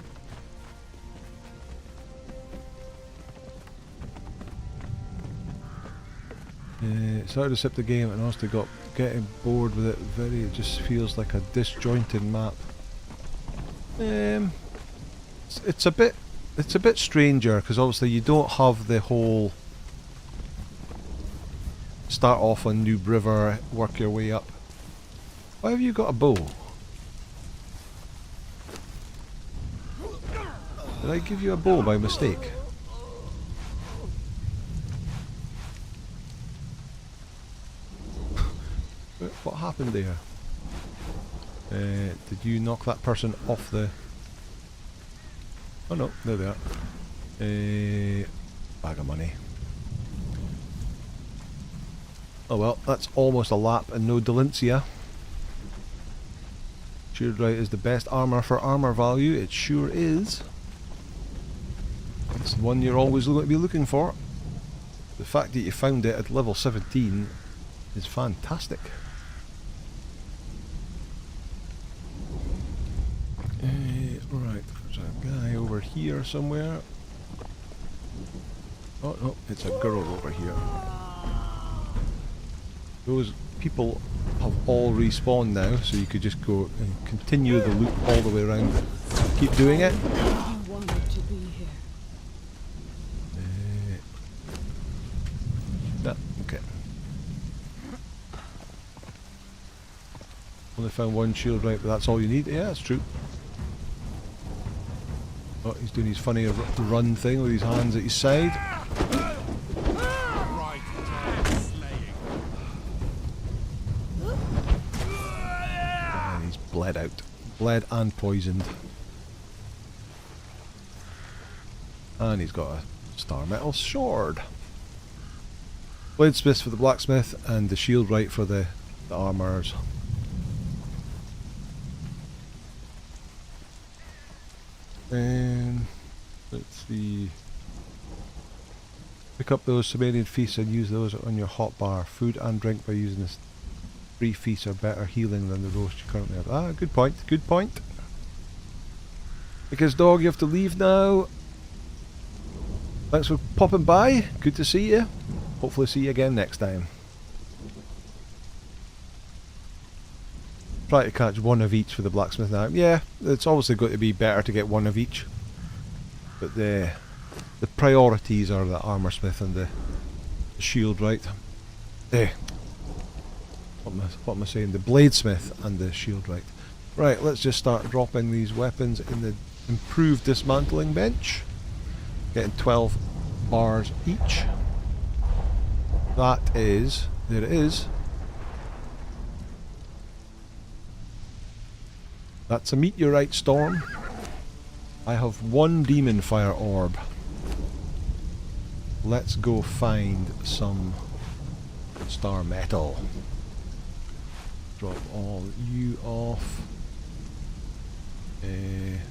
Started to sip the game and also got getting bored with it. It just feels like a disjointed map. It's a bit stranger because obviously you don't have the whole start off on Noob River, work your way up. Why have you got a bow? Did I give you a bow by mistake? What happened there? Did you knock that person off the... Oh no, there they are. Bag of money. Oh well, that's almost a lap and no Dalinsia. Shieldright is the best armour for armour value. It sure is. It's the one you're always going to be looking for. The fact that you found it at level 17 is fantastic. Right, there's a guy over here somewhere. Oh no, it's a girl over here. Those people have all respawned now, so you could just go and continue the loop all the way around. Keep doing it. I wanted to be here. Okay. Only found one shield, right, but that's all you need. Yeah, that's true. Oh, he's doing his funny run thing with his hands at his side. Right time slaying. And he's bled out. Bled and poisoned. And he's got a star metal sword. Bladesmith for the blacksmith and the shield right for the armourers. Let's see. Pick up those Sumerian feasts and use those on your hotbar. Food and drink by using this. 3 feasts are better healing than the roast you currently have. Ah, good point, good point. Because dog, you have to leave now. Thanks for popping by. Good to see you. Hopefully see you again next time. Try to catch one of each for the blacksmith now. Yeah, it's obviously going to be better to get one of each. But the priorities are the armour smith and the shield, right? What am I saying? The bladesmith and the shield, right? Right, let's just start dropping these weapons in the improved dismantling bench. Getting 12 bars each. That is, there it is. That's a meteorite storm. I have 1 demon fire orb. Let's go find some star metal. Drop all you off. Let's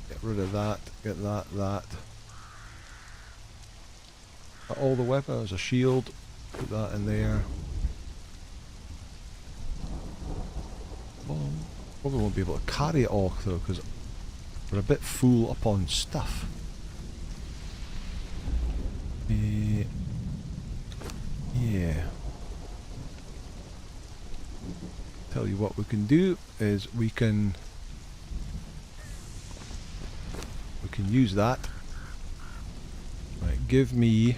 get rid of that. Get that. All the weapons, a shield. Put that in there. Well, probably won't be able to carry it all though, because we're a bit full upon stuff. Yeah. Tell you what we can do is we can use that. Right, give me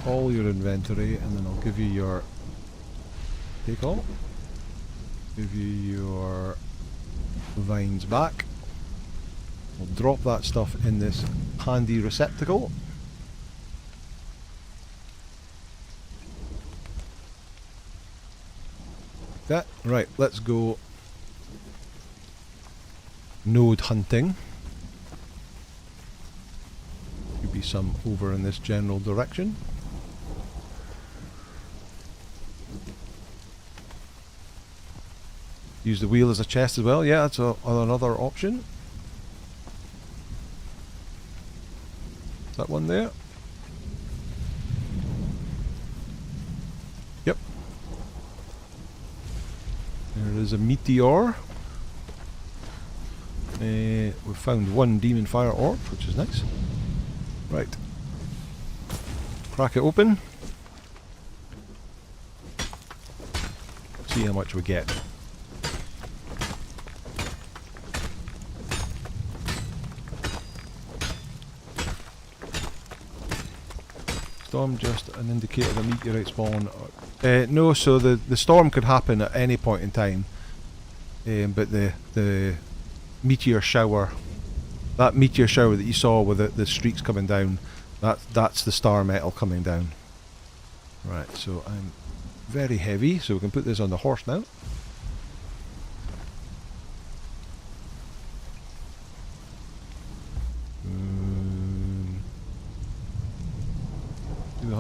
all your inventory, and then I'll give you your take all. Give you your vines back. We'll drop that stuff in this handy receptacle. That right, let's go node hunting. Could be some over in this general direction. Use the wheel as a chest as well. Yeah, that's another option. That one there. Yep. There is a meteor. We found 1 demon fire orb, which is nice. Right. Crack it open. See how much we get. Storm just an indicator of a meteorite spawn. No, so the storm could happen at any point in time, but the meteor shower, that meteor shower that you saw with the streaks coming down, that's the star metal coming down. Right, so I'm very heavy, so we can put this on the horse now.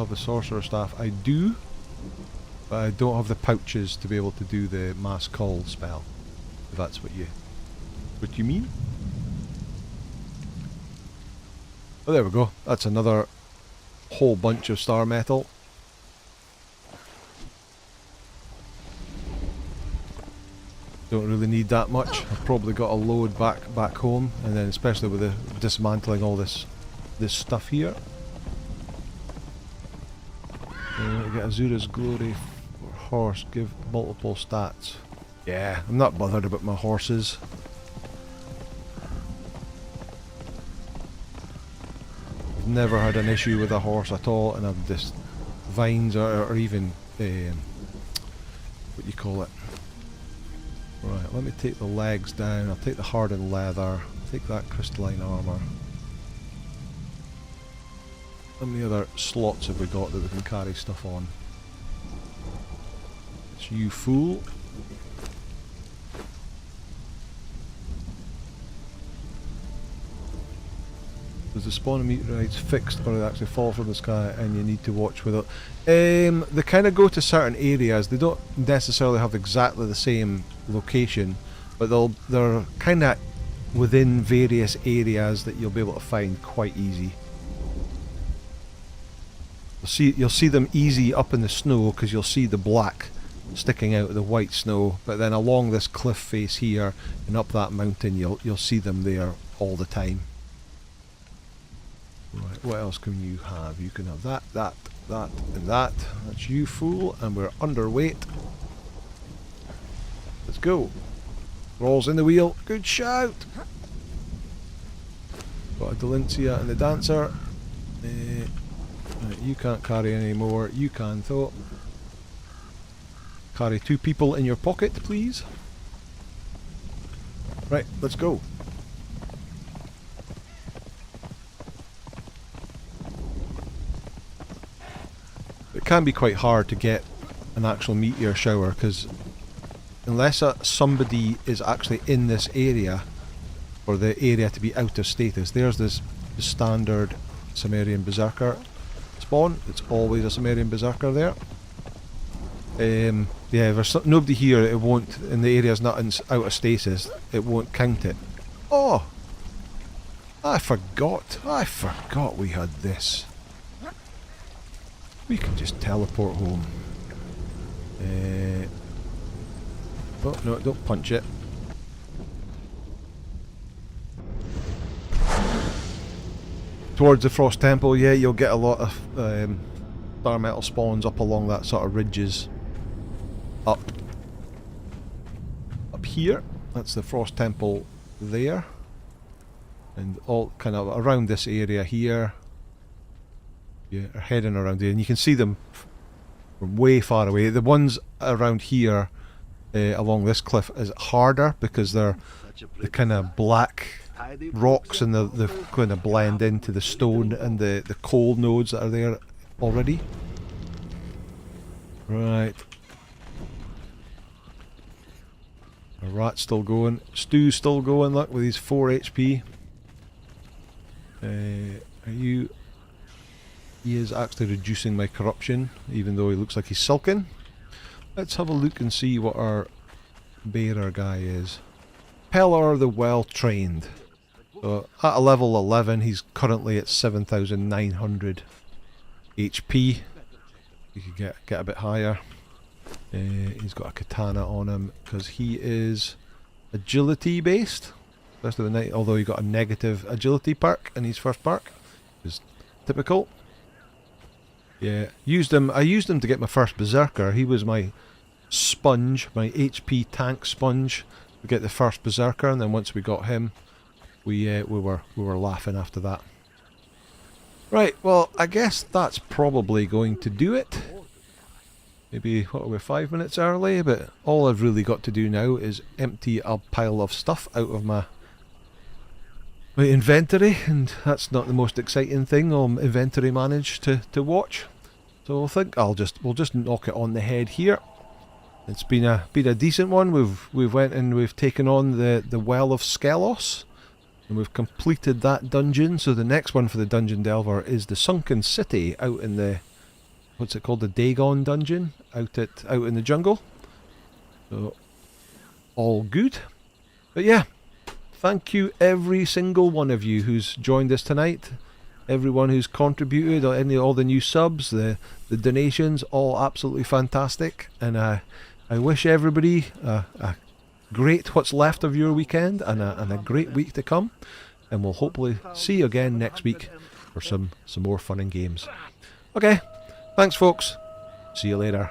have a sorcerer staff? I do, but I don't have the pouches to be able to do the mass call spell. If that's what you mean. Oh, there we go. That's another whole bunch of star metal. Don't really need that much. I've probably got a load back home, and then especially with the dismantling all this stuff here. Get Azura's Glory for horse. Give multiple stats. Yeah, I'm not bothered about my horses. I've never had an issue with a horse at all, and I've just vines or even what you call it. Right, let me take the legs down. I'll take the hardened leather. Take that crystalline armour. How many other slots have we got that we can carry stuff on? It's you fool. Does the spawn of meteorites fixed, or do they actually fall from the sky and you need to watch with it? They kind of go to certain areas. They don't necessarily have exactly the same location, but they're kind of within various areas that you'll be able to find quite easy. You'll see them easy up in the snow because you'll see the black sticking out of the white snow, but then along this cliff face here and up that mountain you'll see them there all the time. Right, what else can you have? You can have that, and that. That's you, fool, and we're underweight. Let's go. Rolls in the wheel. Good shout. Got a Dalinsia and the dancer. Right, you can't carry any more. You can, though. Carry 2 people in your pocket, please. Right, let's go. It can be quite hard to get an actual meteor shower because unless somebody is actually in this area for the area to be out of status, there's this standard Sumerian Berserker spawn. It's always a Sumerian Berserker there. Yeah, if there's nobody here, it won't, and the area's not out of stasis, it won't count it. Oh! I forgot we had this. We can just teleport home. Oh no, don't punch it. Towards the Frost Temple, yeah, you'll get a lot of star metal spawns up along that sort of ridges. Up here, that's the Frost Temple there. And all kind of around this area here. Yeah, are heading around here, and you can see them from way far away. The ones around here along this cliff is harder because they're the kind of black rocks and they kind of blend into the stone and the coal nodes that are there already. Right. A rat's still going. Stu's still going, look, with his 4 HP. Are you... He is actually reducing my corruption, even though he looks like he's sulking. Let's have a look and see what our bearer guy is. Pellar the Well-Trained. So at a level 11, he's currently at 7,900 HP. You could get a bit higher. He's got a katana on him because he is agility based. Rest of the night, although he got a negative agility perk in his first perk, is typical. Yeah, I used him to get my first Berserker. He was my sponge, my HP tank sponge to get the first Berserker, and then once we got him, we were laughing after that. Right, well, I guess that's probably going to do it. Maybe, what are we, 5 minutes early? But all I've really got to do now is empty a pile of stuff out of my inventory, and that's not the most exciting thing on inventory manage to watch. So I think we'll just knock it on the head here. It's been a decent one. We've went and we've taken on the Well of Skelos, and we've completed that dungeon. So the next one for the Dungeon Delver is the Sunken City out in the what's it called, the Dagon dungeon out in the jungle. So all good. But yeah, thank you every single one of you who's joined us tonight. Everyone who's contributed, all the new subs, the donations, all absolutely fantastic. And I wish everybody a great what's left of your weekend and a great week to come. And we'll hopefully see you again next week for some more fun and games. Okay, thanks folks. See you later.